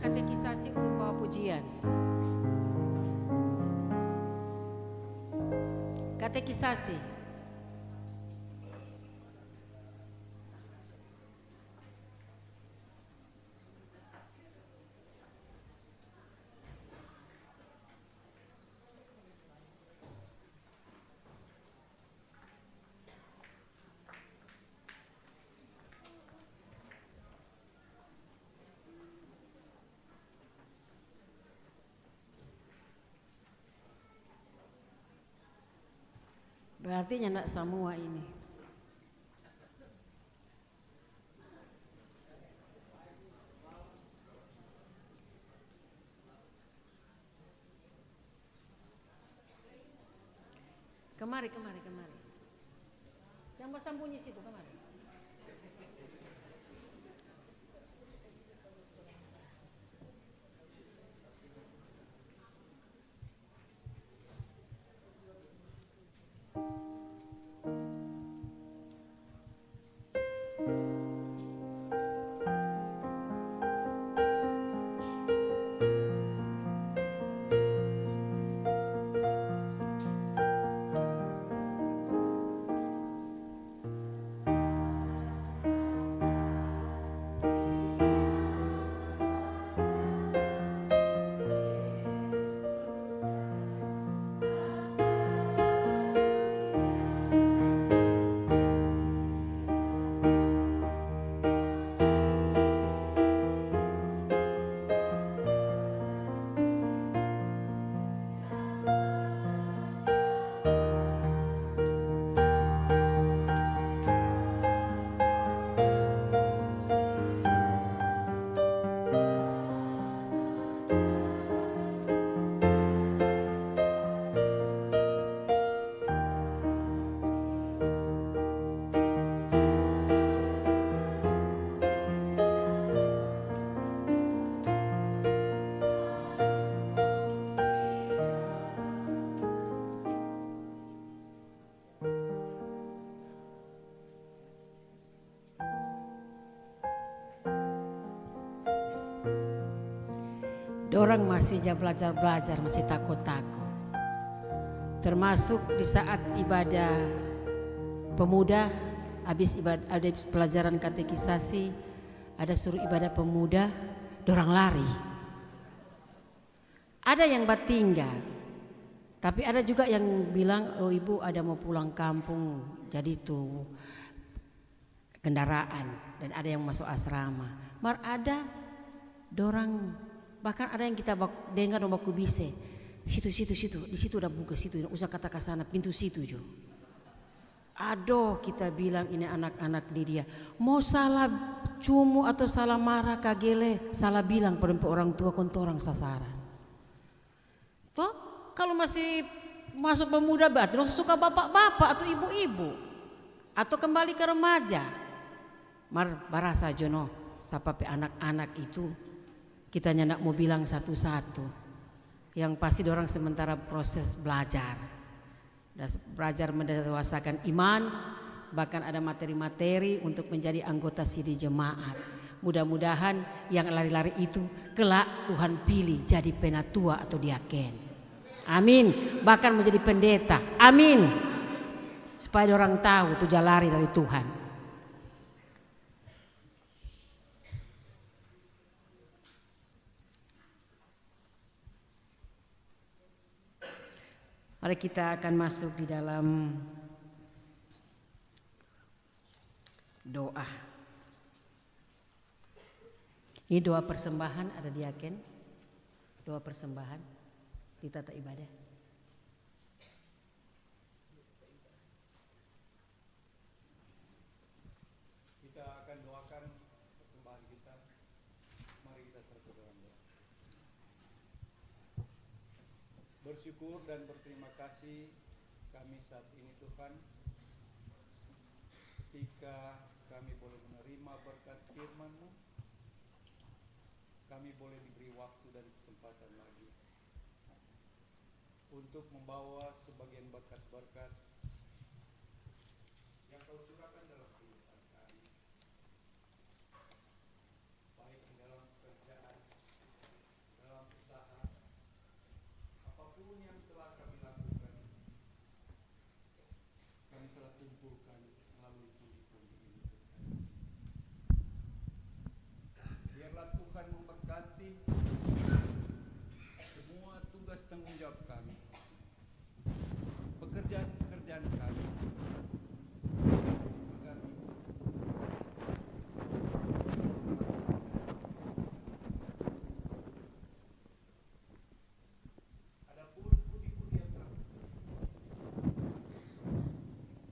C: katekisasi untuk bawa pujian. Katekisasi. Berarti nyandak semua ini. Kemari. Yang bersambunyi situ kemari. Dorang masih belajar, masih takut-takut. Termasuk di saat ibadah pemuda, habis pelajaran katekisasi, ada suruh ibadah pemuda, dorang lari. Ada yang tinggal, tapi ada juga yang bilang, oh ibu ada mau pulang kampung, jadi tuh kendaraan, dan ada yang masuk asrama. Mar ada dorang, bahkan ada yang kita dengar nomor kubise, situ, di situ udah buka situ, usah kata ke sana, pintu situ jo. Aduh, kita bilang ini anak-anak di dia, mau salah cumu atau salah marah kagele, salah bilang pada orang tua kontorang sasaran. Toh, kalau masih masuk pemuda berarti suka bapak-bapak atau ibu-ibu, atau kembali ke remaja. Mar barasa jono, sapape anak-anak itu. Kita nyak mau bilang satu-satu. Yang pasti dorang sementara proses belajar. Belajar mendewasakan iman, bahkan ada materi-materi untuk menjadi anggota sidi jemaat. Mudah-mudahan yang lari-lari itu kelak Tuhan pilih jadi penatua atau diaken. Amin. Bahkan menjadi pendeta. Amin. Supaya orang tahu itu lari dari Tuhan. Mari kita akan masuk di dalam doa. Ini doa persembahan, ada diaken. Doa persembahan di tata ibadah.
A: Kita akan doakan persembahan kita. Mari kita serta dalam doa. Bersyukur dan berterima kasih kami saat ini Tuhan, ketika kami boleh menerima berkat firman-Mu, kami boleh diberi waktu dan kesempatan lagi untuk membawa sebagian berkat-berkat yang Kau curahkan dalam kehidupan kami, baik di dalam pekerjaan, apapun yang telah kami lakukan, kami telah kumpulkan melalui puji-puji ini. Biarlah Tuhan memberkati semua tugas tanggung jawab kami, pekerjaan-pekerjaan kami, agar adapun pundi-pundi yang telah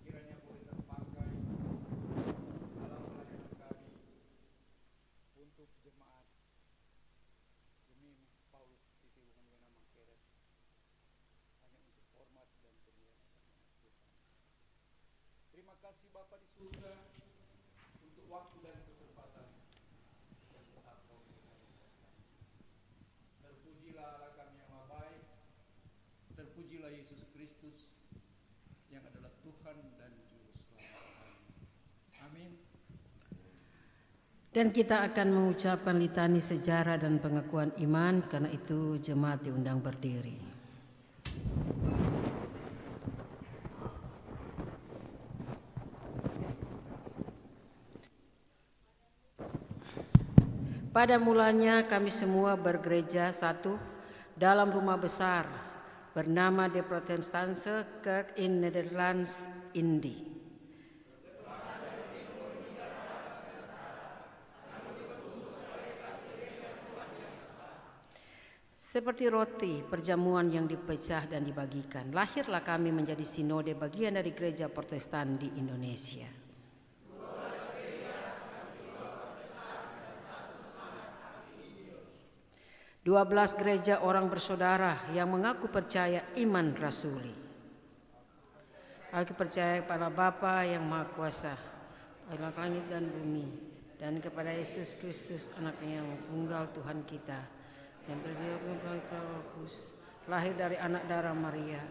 A: kiranya boleh terpakai dalam pelayanan kami untuk jemaat demi Paulus Titi Wena Mangkeret, hanya untuk hormat dan kemuliaan nama Tuhan. Terima kasih Bapa di surga untuk waktu dan kesempatan yang telah Kau berikan. Terpujilah Allah kami yang maha baik, terpujilah Yesus Kristus yang adalah Tuhan dan Juru Selamat kami. Amin.
C: Dan kita akan mengucapkan litani sejarah dan pengakuan iman, karena itu jemaat diundang berdiri. Pada mulanya kami semua bergereja satu dalam rumah besar bernama De Protestantse Kerk in Nederlands Indi. Seperti roti perjamuan yang dipecah dan dibagikan, lahirlah kami menjadi sinode bagian dari gereja Protestan di Indonesia. Dua belas gereja orang bersaudara yang mengaku percaya iman rasuli. Aku percaya kepada Bapa yang Maha Kuasa, Allah langit dan bumi, dan kepada Yesus Kristus anaknya yang tunggal Tuhan kita, yang lahir dari anak darah Maria,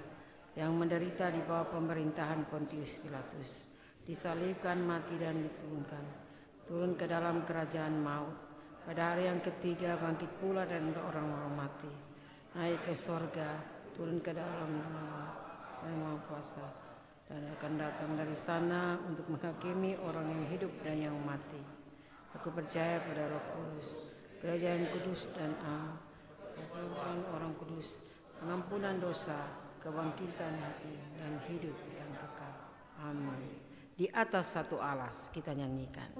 C: yang menderita di bawah pemerintahan Pontius Pilatus, disalibkan, mati dan diturunkan, turun ke dalam kerajaan maut, pada hari yang ketiga bangkit pula dan orang-orang mati, naik ke sorga, turun ke dalam yang Maha Kuasa, dan akan datang dari sana untuk menghakimi orang yang hidup dan yang mati. Aku percaya pada Roh Kudus, gereja yang kudus dan persekutuan orang kudus, pengampunan dosa, kebangkitan hati dan hidup yang kekal. Amin. Di atas satu alas kita nyanyikan.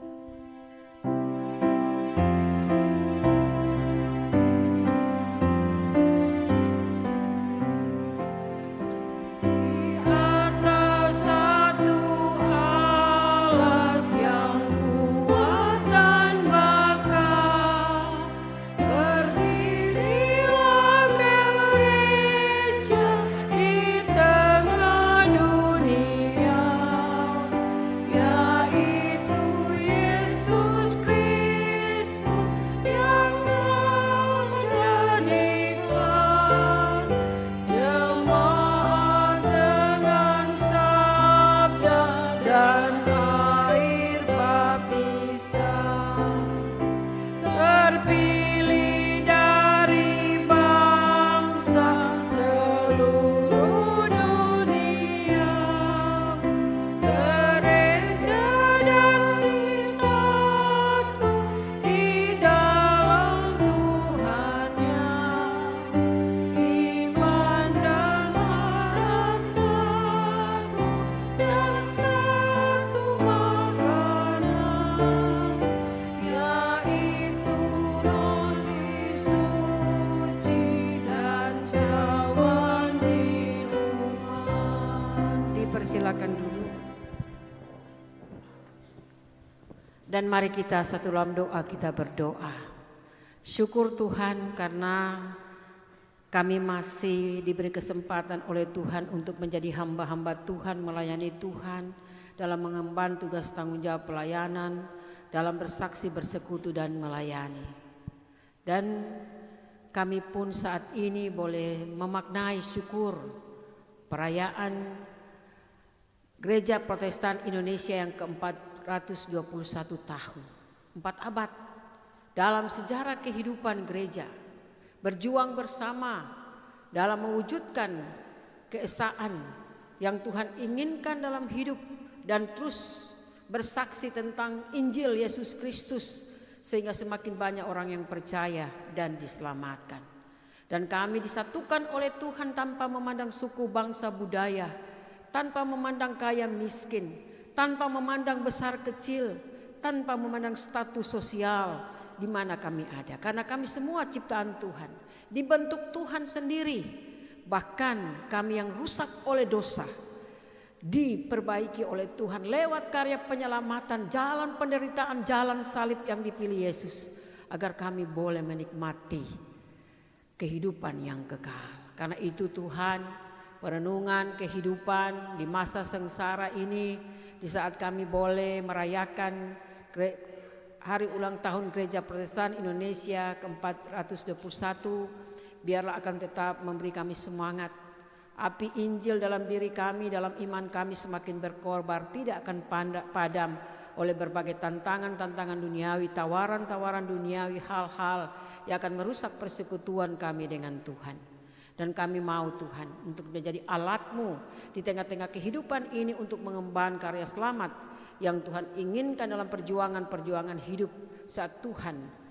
C: Silakan dulu. Dan mari kita satu dalam doa kita berdoa. Syukur Tuhan karena kami masih diberi kesempatan oleh Tuhan untuk menjadi hamba-hamba Tuhan, melayani Tuhan dalam mengemban tugas tanggung jawab pelayanan, dalam bersaksi, bersekutu dan melayani. Dan kami pun saat ini boleh memaknai syukur perayaan Gereja Protestan Indonesia yang ke-421 tahun, 4 abad dalam sejarah kehidupan gereja, berjuang bersama dalam mewujudkan keesaan yang Tuhan inginkan dalam hidup dan terus bersaksi tentang Injil Yesus Kristus sehingga semakin banyak orang yang percaya dan diselamatkan. Dan kami disatukan oleh Tuhan tanpa memandang suku, bangsa, budaya, tanpa memandang kaya miskin, tanpa memandang besar kecil, tanpa memandang status sosial di mana kami ada. Karena kami semua ciptaan Tuhan, dibentuk Tuhan sendiri. Bahkan kami yang rusak oleh dosa diperbaiki oleh Tuhan lewat karya penyelamatan, jalan penderitaan, jalan salib yang dipilih Yesus, agar kami boleh menikmati kehidupan yang kekal. Karena itu Tuhan, perenungan kehidupan di masa sengsara ini, di saat kami boleh merayakan hari ulang tahun Gereja Protestan Indonesia ke-421, biarlah akan tetap memberi kami semangat. Api Injil dalam diri kami, dalam iman kami semakin berkorbar, tidak akan padam oleh berbagai tantangan-tantangan duniawi, tawaran-tawaran duniawi, hal-hal yang akan merusak persekutuan kami dengan Tuhan. Dan kami mau Tuhan untuk menjadi alat-Mu di tengah-tengah kehidupan ini untuk mengemban karya selamat yang Tuhan inginkan dalam perjuangan-perjuangan hidup saat Tuhan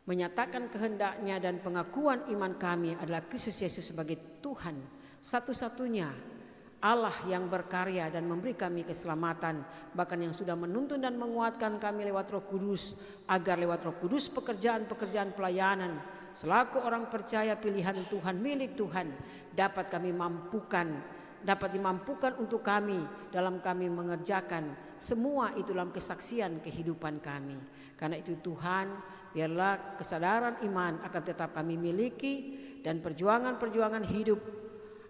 C: menyatakan kehendaknya dan pengakuan iman kami adalah Kristus Yesus sebagai Tuhan satu-satunya Allah yang berkarya dan memberi kami keselamatan, bahkan yang sudah menuntun dan menguatkan kami lewat Roh Kudus, agar lewat Roh Kudus pekerjaan-pekerjaan pelayanan selaku orang percaya pilihan Tuhan, milik Tuhan, dapat dimampukan untuk kami dalam kami mengerjakan semua itu dalam kesaksian kehidupan kami. Karena itu Tuhan, biarlah kesadaran iman akan tetap kami miliki dan perjuangan-perjuangan hidup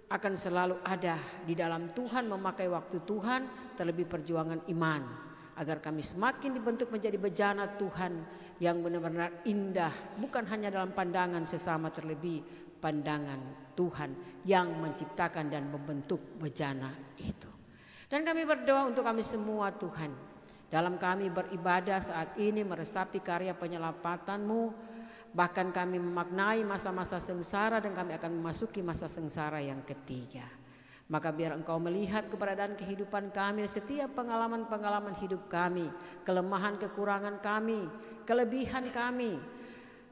C: akan selalu ada di dalam Tuhan, memakai waktu Tuhan, terlebih perjuangan iman, agar kami semakin dibentuk menjadi bejana Tuhan yang benar-benar indah, bukan hanya dalam pandangan sesama, terlebih pandangan Tuhan yang menciptakan dan membentuk bejana itu. Dan kami berdoa untuk kami semua Tuhan, dalam kami beribadah saat ini meresapi karya penyelamatan-Mu. Bahkan kami memaknai masa-masa sengsara dan kami akan memasuki masa sengsara yang ketiga. Maka biar Engkau melihat keberadaan kehidupan kami, setiap pengalaman-pengalaman hidup kami, kelemahan kekurangan kami, kelebihan kami,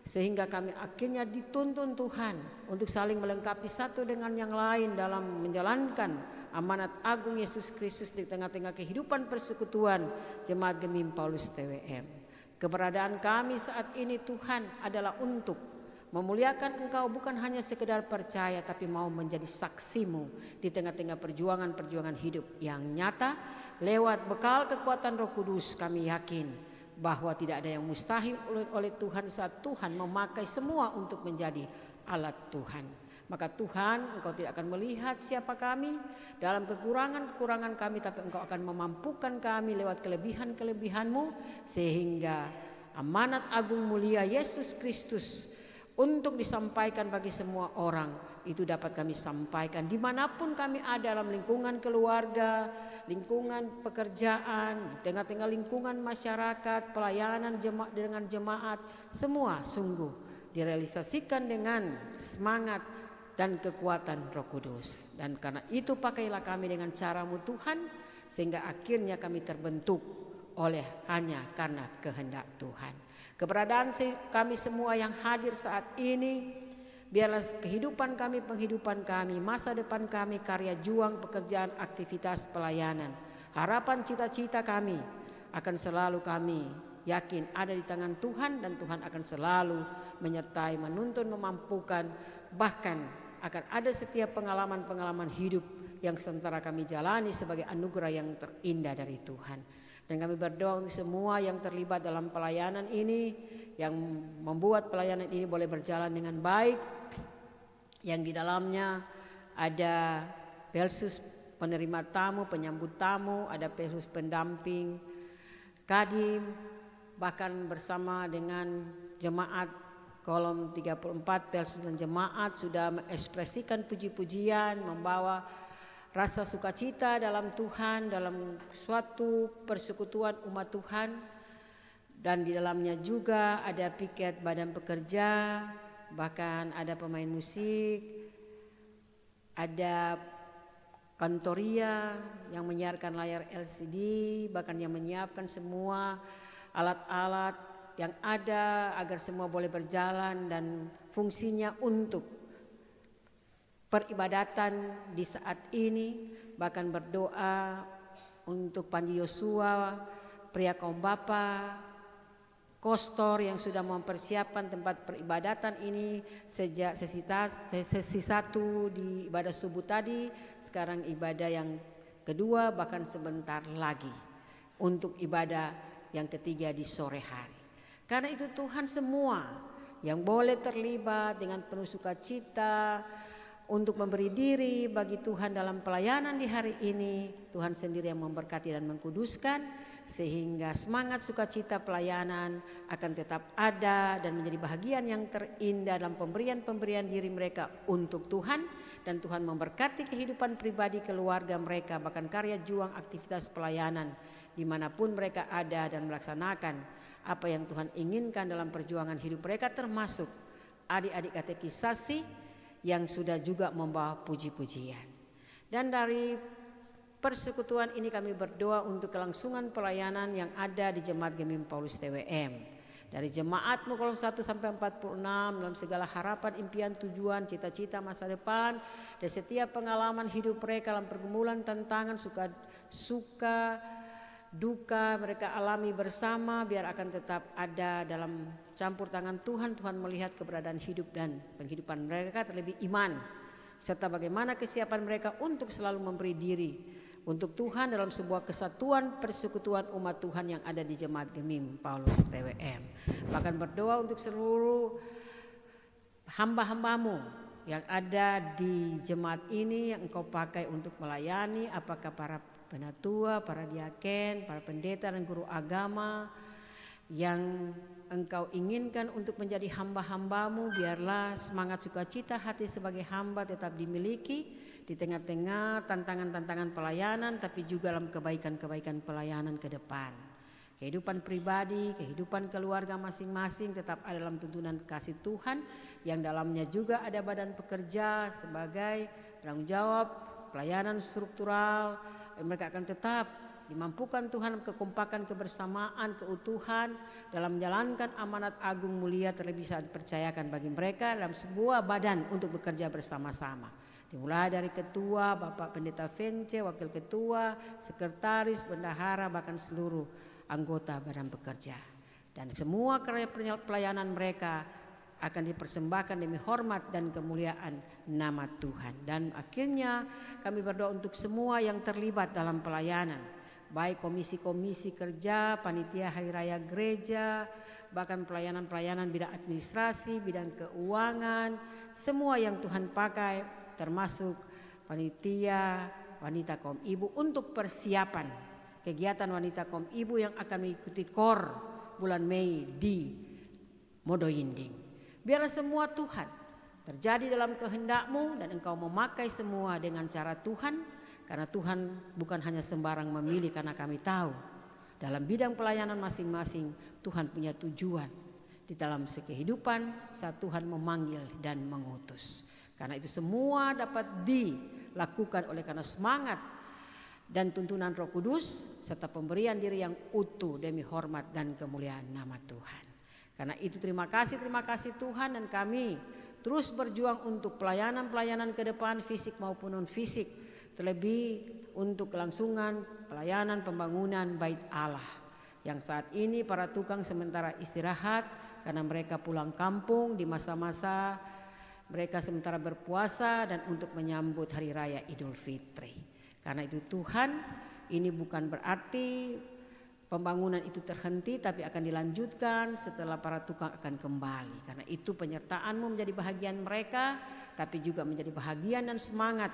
C: sehingga kami akhirnya dituntun Tuhan untuk saling melengkapi satu dengan yang lain dalam menjalankan amanat agung Yesus Kristus di tengah-tengah kehidupan persekutuan Jemaat Gemim Paulus TWM. Keberadaan kami saat ini Tuhan adalah untuk memuliakan Engkau, bukan hanya sekedar percaya, tapi mau menjadi saksi-Mu di tengah-tengah perjuangan-perjuangan hidup yang nyata. Lewat bekal kekuatan Roh Kudus kami yakin bahwa tidak ada yang mustahil oleh Tuhan saat Tuhan memakai semua untuk menjadi alat Tuhan. Maka Tuhan, Engkau tidak akan melihat siapa kami dalam kekurangan-kekurangan kami, tapi Engkau akan memampukan kami lewat kelebihan-kelebihan-Mu, sehingga amanat agung mulia Yesus Kristus untuk disampaikan bagi semua orang itu dapat kami sampaikan dimanapun kami ada, dalam lingkungan keluarga, lingkungan pekerjaan, di tengah-tengah lingkungan masyarakat, pelayanan jemaat dengan jemaat, semua sungguh direalisasikan dengan semangat dan kekuatan Roh Kudus. Dan karena itu pakailah kami dengan cara-Mu Tuhan, sehingga akhirnya kami terbentuk oleh hanya karena kehendak Tuhan. Keberadaan kami semua yang hadir saat ini, biarlah kehidupan kami, penghidupan kami, masa depan kami, karya juang, pekerjaan, aktivitas pelayanan, harapan, cita-cita kami akan selalu kami yakin ada di tangan Tuhan, dan Tuhan akan selalu menyertai, menuntun, memampukan, bahkan akan ada setiap pengalaman-pengalaman hidup yang sementara kami jalani sebagai anugerah yang terindah dari Tuhan. Dan kami berdoa untuk semua yang terlibat dalam pelayanan ini, yang membuat pelayanan ini boleh berjalan dengan baik, yang di dalamnya ada Pelsus penerima tamu, penyambut tamu, ada Pelsus pendamping, Kadim, bahkan bersama dengan jemaat kolom 34 Pelsus dan jemaat sudah mengekspresikan puji-pujian, membawa rasa sukacita dalam Tuhan, dalam suatu persekutuan umat Tuhan. Dan di dalamnya juga ada piket badan pekerja, bahkan ada pemain musik, ada Kantoria yang menyiarkan layar LCD, bahkan yang menyiapkan semua alat-alat yang ada agar semua boleh berjalan dan fungsinya untuk peribadatan di saat ini. Bahkan berdoa untuk Panji Yosua, pria kaum bapa, kostor yang sudah mempersiapkan tempat peribadatan ini sejak sesi satu di ibadah subuh tadi, sekarang ibadah yang kedua, bahkan sebentar lagi untuk ibadah yang ketiga di sore hari. Karena itu Tuhan, semua yang boleh terlibat dengan penuh sukacita untuk memberi diri bagi Tuhan dalam pelayanan di hari ini, Tuhan sendiri yang memberkati dan mengkuduskan, sehingga semangat sukacita pelayanan akan tetap ada dan menjadi bahagian yang terindah dalam pemberian diri mereka untuk Tuhan. Dan Tuhan memberkati kehidupan pribadi, keluarga mereka, bahkan karya juang aktivitas pelayanan dimanapun mereka ada dan melaksanakan apa yang Tuhan inginkan dalam perjuangan hidup mereka, termasuk adik-adik katekisasi yang sudah juga membawa puji-pujian. Dan dari persekutuan ini kami berdoa untuk kelangsungan pelayanan yang ada di Jemaat Gemim Paulus TWM. Dari jemaatmu kolom 1 sampai 46 dalam segala harapan, impian, tujuan, cita-cita masa depan, dan setiap pengalaman hidup mereka dalam pergumulan, tantangan, suka, duka mereka alami bersama, biar akan tetap ada dalam campur tangan Tuhan. Tuhan melihat keberadaan hidup dan penghidupan mereka, terlebih iman, serta bagaimana kesiapan mereka untuk selalu memberi diri untuk Tuhan dalam sebuah kesatuan persekutuan umat Tuhan yang ada di Jemaat Gemim Paulus TWM. Bahkan berdoa untuk seluruh hamba-hambamu yang ada di jemaat ini yang Engkau pakai untuk melayani, apakah para penatua, para diaken, para pendeta dan guru agama yang Engkau inginkan untuk menjadi hamba-hambamu. Biarlah semangat sukacita hati sebagai hamba tetap dimiliki di tengah-tengah tantangan-tantangan pelayanan, tapi juga dalam kebaikan-kebaikan pelayanan ke depan. Kehidupan pribadi, kehidupan keluarga masing-masing tetap ada dalam tuntunan kasih Tuhan, yang dalamnya juga ada badan pekerja sebagai tanggung jawab pelayanan struktural. Mereka akan tetap dimampukan Tuhan kekompakan, kebersamaan, keutuhan dalam menjalankan amanat agung mulia, terlebih saat dipercayakan bagi mereka dalam sebuah badan untuk bekerja bersama-sama. Dimulai dari ketua, Bapak Pendeta Vence, wakil ketua, sekretaris, bendahara, bahkan seluruh anggota badan pekerja. Dan semua karya pelayanan mereka akan dipersembahkan demi hormat dan kemuliaan nama Tuhan. Dan akhirnya kami berdoa untuk semua yang terlibat dalam pelayanan, baik komisi-komisi kerja, panitia hari raya gereja, bahkan pelayanan-pelayanan bidang administrasi, bidang keuangan, semua yang Tuhan pakai, termasuk panitia wanita kaum ibu untuk persiapan kegiatan wanita kaum ibu yang akan mengikuti KOR bulan Mei di Modoinding. Biarlah semua Tuhan terjadi dalam kehendak-Mu dan Engkau memakai semua dengan cara Tuhan, karena Tuhan bukan hanya sembarang memilih, karena kami tahu dalam bidang pelayanan masing-masing Tuhan punya tujuan di dalam kehidupan saat Tuhan memanggil dan mengutus. Karena itu semua dapat dilakukan oleh karena semangat dan tuntunan Roh Kudus serta pemberian diri yang utuh demi hormat dan kemuliaan nama Tuhan. Karena itu terima kasih Tuhan, dan kami terus berjuang untuk pelayanan-pelayanan ke depan, fisik maupun non fisik, terlebih untuk kelangsungan pelayanan pembangunan Bait Allah yang saat ini para tukang sementara istirahat karena mereka pulang kampung di masa-masa mereka sementara berpuasa dan untuk menyambut hari raya Idul Fitri. Karena itu Tuhan, ini bukan berarti pembangunan itu terhenti, tapi akan dilanjutkan setelah para tukang akan kembali. Karena itu penyertaan-Mu menjadi bahagian mereka, tapi juga menjadi bahagian dan semangat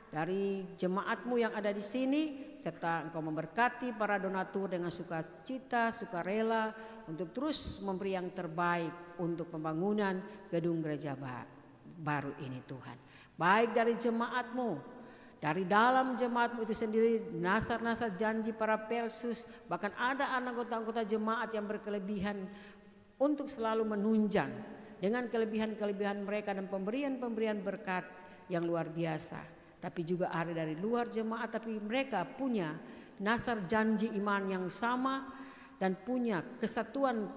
C: dari jemaat-Mu yang ada di sini, serta Engkau memberkati para donatur dengan sukacita, sukarela untuk terus memberi yang terbaik untuk pembangunan gedung gereja baru ini Tuhan. Baik dari jemaat-Mu, dari dalam jemaat-Mu itu sendiri, nasar-nasar janji para pelsus, bahkan ada anggota-anggota jemaat yang berkelebihan untuk selalu menunjang dengan kelebihan-kelebihan mereka dan pemberian-pemberian berkat yang luar biasa, tapi juga ada dari luar jemaat, tapi mereka punya nasar janji iman yang sama dan punya kesatuan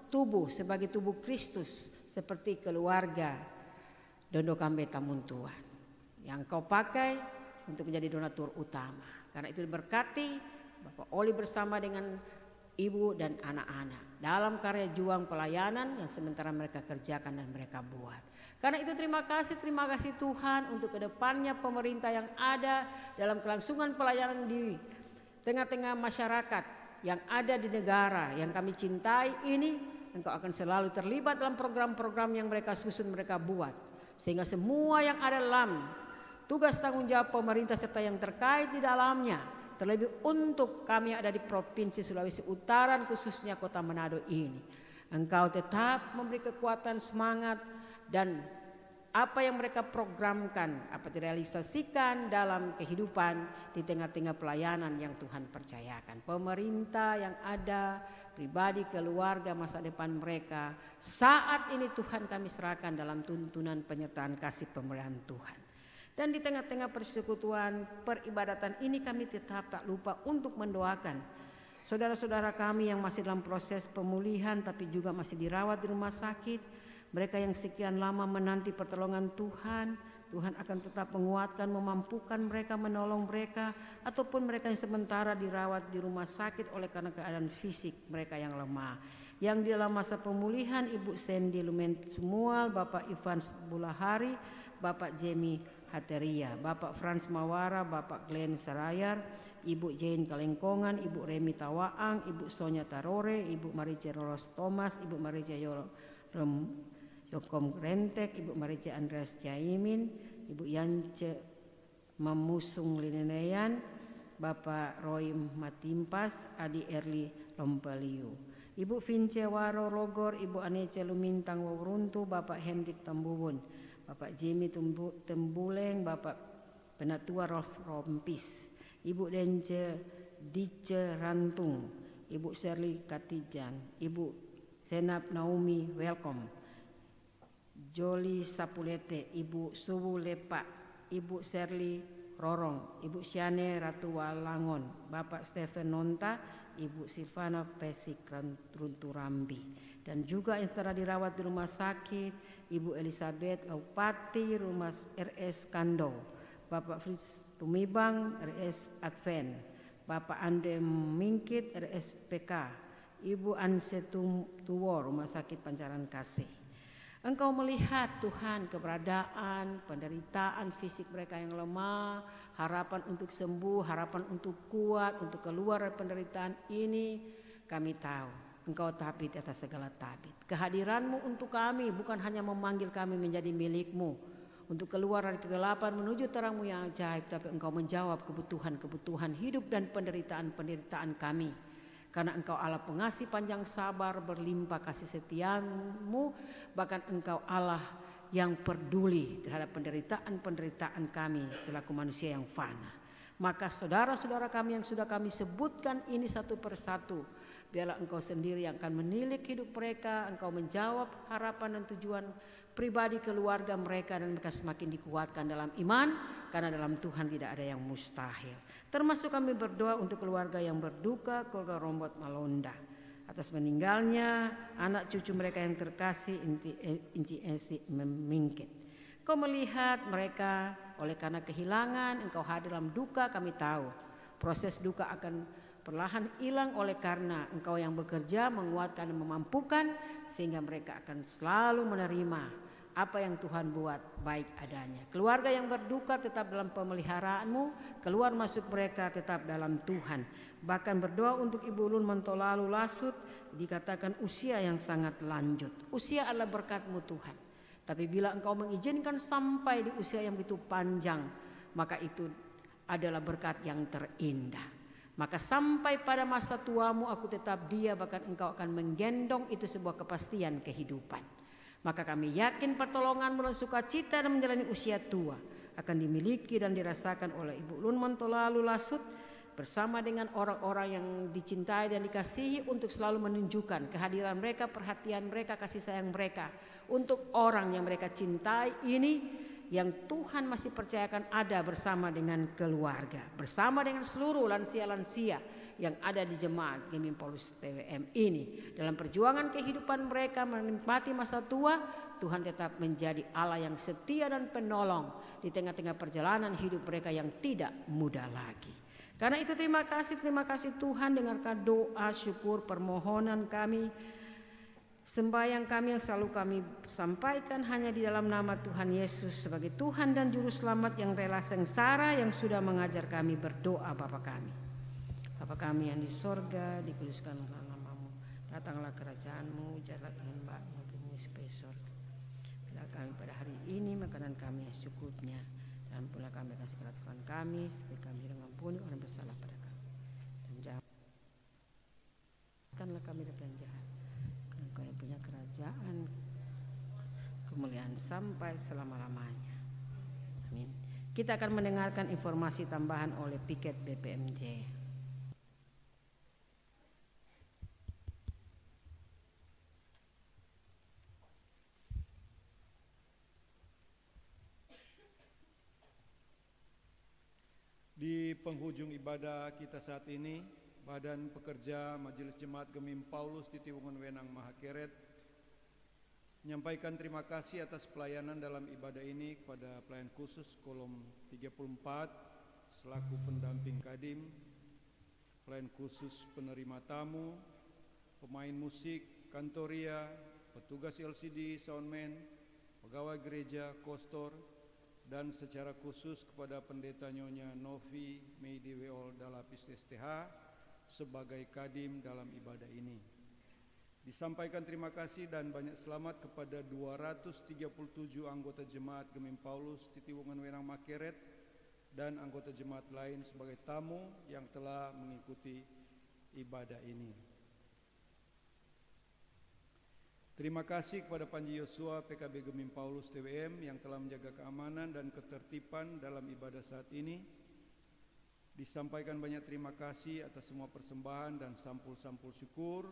C: tubuh sebagai tubuh Kristus seperti keluarga Dondokambe Tamuntuan yang kau pakai untuk menjadi donatur utama. Karena itu diberkati Bapak Oli bersama dengan ibu dan anak-anak dalam karya juang pelayanan yang sementara mereka kerjakan dan mereka buat. Karena itu terima kasih Tuhan untuk kedepannya pemerintah yang ada dalam kelangsungan pelayanan di tengah-tengah masyarakat yang ada di negara yang kami cintai ini. Engkau akan selalu terlibat dalam program-program yang mereka susun, mereka buat, sehingga semua yang ada dalam tugas tanggung jawab pemerintah serta yang terkait di dalamnya, terlebih untuk kami yang ada di Provinsi Sulawesi Utara khususnya Kota Manado ini, Engkau tetap memberi kekuatan, semangat, dan apa yang mereka programkan apa direalisasikan dalam kehidupan di tengah-tengah pelayanan yang Tuhan percayakan. Pemerintah yang ada, pribadi, keluarga, masa depan mereka, saat ini Tuhan kami serahkan dalam tuntunan penyertaan kasih pemeliharaan Tuhan. Dan di tengah-tengah persekutuan peribadatan ini kami tetap tak lupa untuk mendoakan saudara-saudara kami yang masih dalam proses pemulihan tapi juga masih dirawat di rumah sakit. Mereka yang sekian lama menanti pertolongan Tuhan, Tuhan akan tetap menguatkan, memampukan mereka, menolong mereka, ataupun mereka yang sementara dirawat di rumah sakit oleh karena keadaan fisik mereka yang lemah. Yang di dalam masa pemulihan Ibu Sandy Lumensual, Bapak Ivans Bulahari, Bapak Jamie Hateria, Bapak Frans Mawara, Bapak Glenn Sarayar, Ibu Jane Kalengkongan, Ibu Remi Tawaang, Ibu Sonya Tarore, Ibu Marice Roros Thomas, Ibu Marice Yokom Rentek, Ibu Marice Andreas Jaimin, Ibu Yance Mamusung Lineneyan, Bapak Roy Matimpas, Adi Erli Lompaliu, Ibu Vince Waro Rogor, Ibu Anece Lumintang Wawruntu, Bapak Hendrik Tambubun, Bapak Jimmy Tembuleng, Bapak Penatua Rolf Rompis, Ibu Dence Dice Rantung, Ibu Shirley Katijan, Ibu Senap Naomi Welcome, Joli Sapulete, Ibu Suwu Lepak, Ibu Shirley Rorong, Ibu Syane Ratu Walangon, Bapak Stephen Nonta, Ibu Silvana Pesik Runturambi, dan juga yang telah dirawat di rumah sakit Ibu Elizabeth Laupati Rumah RS Kando, Bapak Fritz Tumibang RS Advent, Bapak Ande Mingkit RSPK, Ibu Anse Tuwo Rumah Sakit Pancaran Kasih. Engkau melihat Tuhan keberadaan, penderitaan fisik mereka yang lemah, harapan untuk sembuh, harapan untuk kuat, untuk keluar dari penderitaan ini. Kami tahu Engkau tabib atas segala tabib. Kehadiranmu untuk kami bukan hanya memanggil kami menjadi milikmu, untuk keluar dari kegelapan menuju terangmu yang ajaib, tapi Engkau menjawab kebutuhan-kebutuhan hidup dan penderitaan-penderitaan kami. Karena Engkau Allah pengasih panjang sabar, berlimpah kasih setiamu, bahkan Engkau Allah yang peduli terhadap penderitaan-penderitaan kami selaku manusia yang fana. Maka saudara-saudara kami yang sudah kami sebutkan ini satu persatu, biarlah Engkau sendiri yang akan menilik hidup mereka, Engkau menjawab harapan dan tujuan pribadi keluarga mereka, dan mereka semakin dikuatkan dalam iman, karena dalam Tuhan tidak ada yang mustahil. Termasuk kami berdoa untuk keluarga yang berduka, keluarga Rombot Malonda, atas meninggalnya anak cucu mereka yang terkasih Inci Esi Memingkit. Kau melihat mereka oleh karena kehilangan, Engkau hadir dalam duka. Kami tahu proses duka akan perlahan hilang oleh karena Engkau yang bekerja, menguatkan dan memampukan, sehingga mereka akan selalu menerima apa yang Tuhan buat baik adanya. Keluarga yang berduka tetap dalam pemeliharaanmu, keluar masuk mereka tetap dalam Tuhan. Bahkan berdoa untuk Ibu Ulun Mentolalu Lasut, dikatakan usia yang sangat lanjut. Usia adalah berkat-Mu Tuhan. Tapi bila Engkau mengizinkan sampai di usia yang begitu panjang, maka itu adalah berkat yang terindah. Maka sampai pada masa tuamu aku tetap dia, bahkan Engkau akan menggendong, itu sebuah kepastian kehidupan. Maka kami yakin pertolongan dan sukacita dan menjalani usia tua akan dimiliki dan dirasakan oleh Ibu Ulun Mentolalu Lasut bersama dengan orang-orang yang dicintai dan dikasihi, untuk selalu menunjukkan kehadiran mereka, perhatian mereka, kasih sayang mereka untuk orang yang mereka cintai ini, yang Tuhan masih percayakan ada bersama dengan keluarga, bersama dengan seluruh lansia-lansia yang ada di jemaat Gemim Paulus TWM ini. Dalam perjuangan kehidupan mereka menikmati masa tua, Tuhan tetap menjadi Allah yang setia dan penolong di tengah-tengah perjalanan hidup mereka yang tidak mudah lagi. Karena itu terima kasih Tuhan, dengarkan doa, syukur, permohonan kami, sembahyang kami yang selalu kami sampaikan hanya di dalam nama Tuhan Yesus sebagai Tuhan dan Juru Selamat yang rela sengsara, yang sudah mengajar kami berdoa. Bapa kami, Bapa kami yang di sorga, dikuduskanlah namamu, datanglah kerajaanmu, jadilah kehendakmu di bumi seperti sorga. Berilah kami pada hari ini makanan kami yang secukupnya, dan pula kami kasih kesalahan kami seperti kami mengampuni orang bersalah pada kami, dan janganlah kami dari yang jahat. Engkau yang punya kerajaan, kemuliaan sampai selama-lamanya. Amin. Kita akan mendengarkan informasi tambahan oleh Piket BPMJ.
A: Di penghujung ibadah kita saat ini, Badan Pekerja Majelis Jemaat Gemim Paulus Titiwungan Wenang Mahakeret menyampaikan terima kasih atas pelayanan dalam ibadah ini kepada pelayan khusus kolom 34 selaku pendamping kadim, pelayan khusus penerima tamu, pemain musik, kantoria, petugas LCD, soundman, pegawai gereja, kostor, dan secara khusus kepada pendeta Nyonya Novi Meidiweol Dalapis STH sebagai kadim dalam ibadah ini. Disampaikan terima kasih dan banyak selamat kepada 237 anggota jemaat Gemim Paulus Titiwungan Wenang Makeret dan anggota jemaat lain sebagai tamu yang telah mengikuti ibadah ini. Terima kasih kepada Panji Yosua PKB Gemim Paulus TWM yang telah menjaga keamanan dan ketertiban dalam ibadah saat ini. Disampaikan banyak terima kasih atas semua persembahan dan sampul-sampul syukur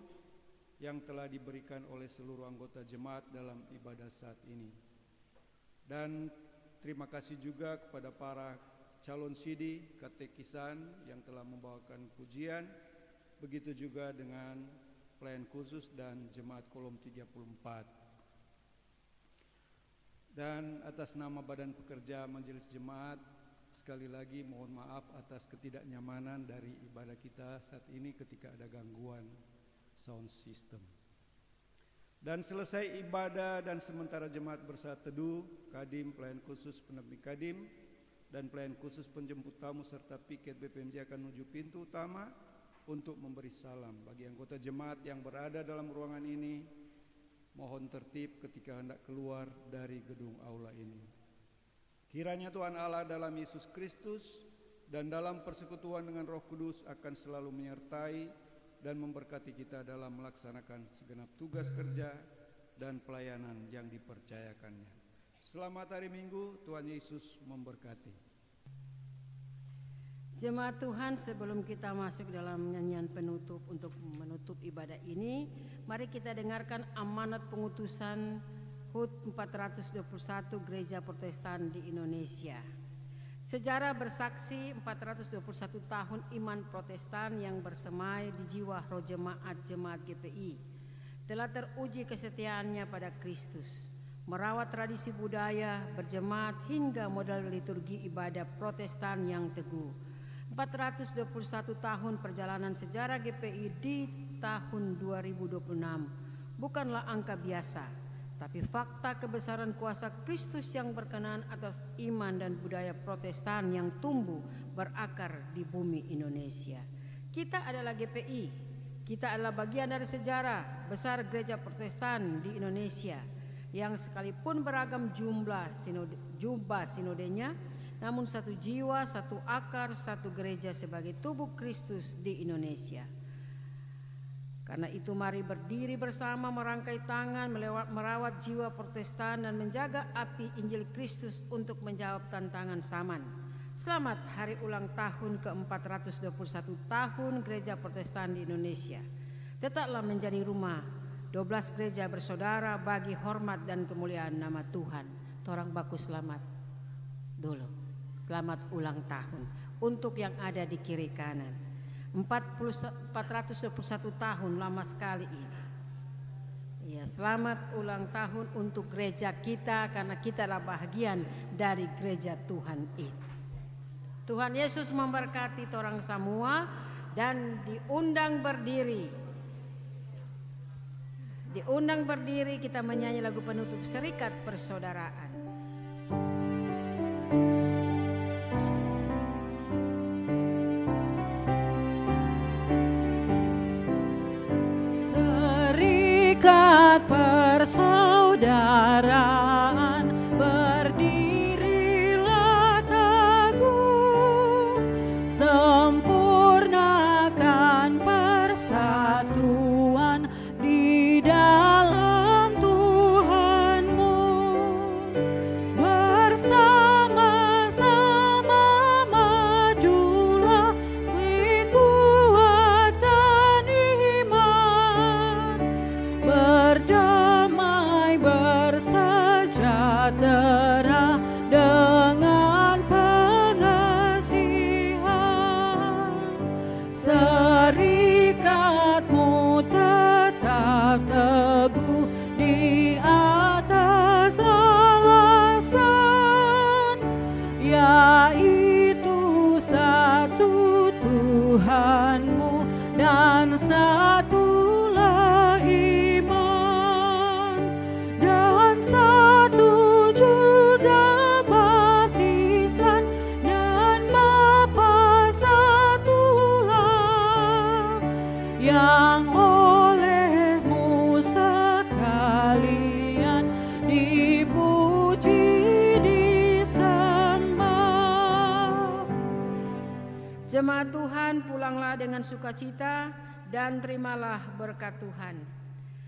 A: yang telah diberikan oleh seluruh anggota jemaat dalam ibadah saat ini. Dan terima kasih juga kepada para calon sidi katekisan yang telah membawakan pujian, begitu juga dengan pelayan khusus dan jemaat kolom 34. Dan atas nama Badan Pekerja Majelis Jemaat, sekali lagi mohon maaf atas ketidaknyamanan dari ibadah kita saat ini ketika ada gangguan sound system. Dan selesai ibadah dan sementara jemaat bersaat teduh, kadim, pelayan khusus pendamping kadim, dan pelayan khusus penjemput tamu serta piket BPMJ akan menuju pintu utama untuk memberi salam. Bagi anggota jemaat yang berada dalam ruangan ini, mohon tertib ketika hendak keluar dari gedung aula ini. Kiranya Tuhan Allah dalam Yesus Kristus dan dalam persekutuan dengan Roh Kudus akan selalu menyertai dan memberkati kita dalam melaksanakan segenap tugas kerja dan pelayanan yang dipercayakannya. Selamat hari Minggu, Tuhan Yesus memberkati.
C: Jemaat Tuhan, sebelum kita masuk dalam nyanyian penutup untuk menutup ibadah ini, mari kita dengarkan amanat pengutusan HUT 421 Gereja Protestan di Indonesia. Sejarah bersaksi 421 tahun iman Protestan yang bersemai di jiwa roh jemaat GPI telah teruji kesetiaannya pada Kristus, merawat tradisi budaya berjemaat hingga modal liturgi ibadah Protestan yang teguh. 421 tahun perjalanan sejarah GPI di tahun 2026 bukanlah angka biasa, tapi fakta kebesaran kuasa Kristus yang berkenan atas iman dan budaya Protestan yang tumbuh berakar di bumi Indonesia. Kita adalah GPI, kita adalah bagian dari sejarah besar gereja Protestan di Indonesia yang sekalipun beragam jumlah sinodenya, namun satu jiwa, satu akar, satu gereja sebagai tubuh Kristus di Indonesia. Karena itu mari berdiri bersama, merangkai tangan, merawat jiwa Protestan dan menjaga api Injil Kristus untuk menjawab tantangan zaman. Selamat hari ulang tahun ke-421 tahun Gereja Protestan di Indonesia. Tetaplah menjadi rumah 12 gereja bersaudara bagi hormat dan kemuliaan nama Tuhan. Torang baku selamat. dulu. Selamat ulang tahun untuk yang ada di kiri kanan. 421 tahun, lama sekali ini. Ya, selamat ulang tahun untuk gereja kita karena kita adalah bahagian dari gereja Tuhan itu. Tuhan Yesus memberkati orang semua dan diundang berdiri. Diundang berdiri kita menyanyi lagu penutup Serikat Persaudaraan.
D: Serikat persaudaraan berdirilah teguh, sempurnakan persatuan di dalam Tuhanmu. Bersama-sama majulah kuatkan iman, berdamai bersejahtera dengan pengasihan. Serikatmu tetap teguh di atas alasan, yaitu satu Tuhanmu dan satulah iman, dan satu juga baptisan, dan Bapa satulah yang olehmu sekalian dipuji disembah.
C: Jemaat Tuhan, pulanglah dengan sukacita dan terimalah berkat Tuhan.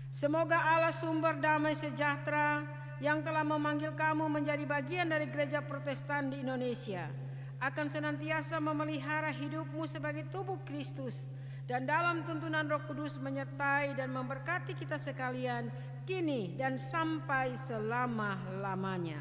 C: Semoga Allah sumber damai sejahtera yang telah memanggil kamu menjadi bagian dari gereja Protestan di Indonesia akan senantiasa memelihara hidupmu sebagai tubuh Kristus dan dalam tuntunan Roh Kudus menyertai dan memberkati kita sekalian kini dan sampai selama-lamanya.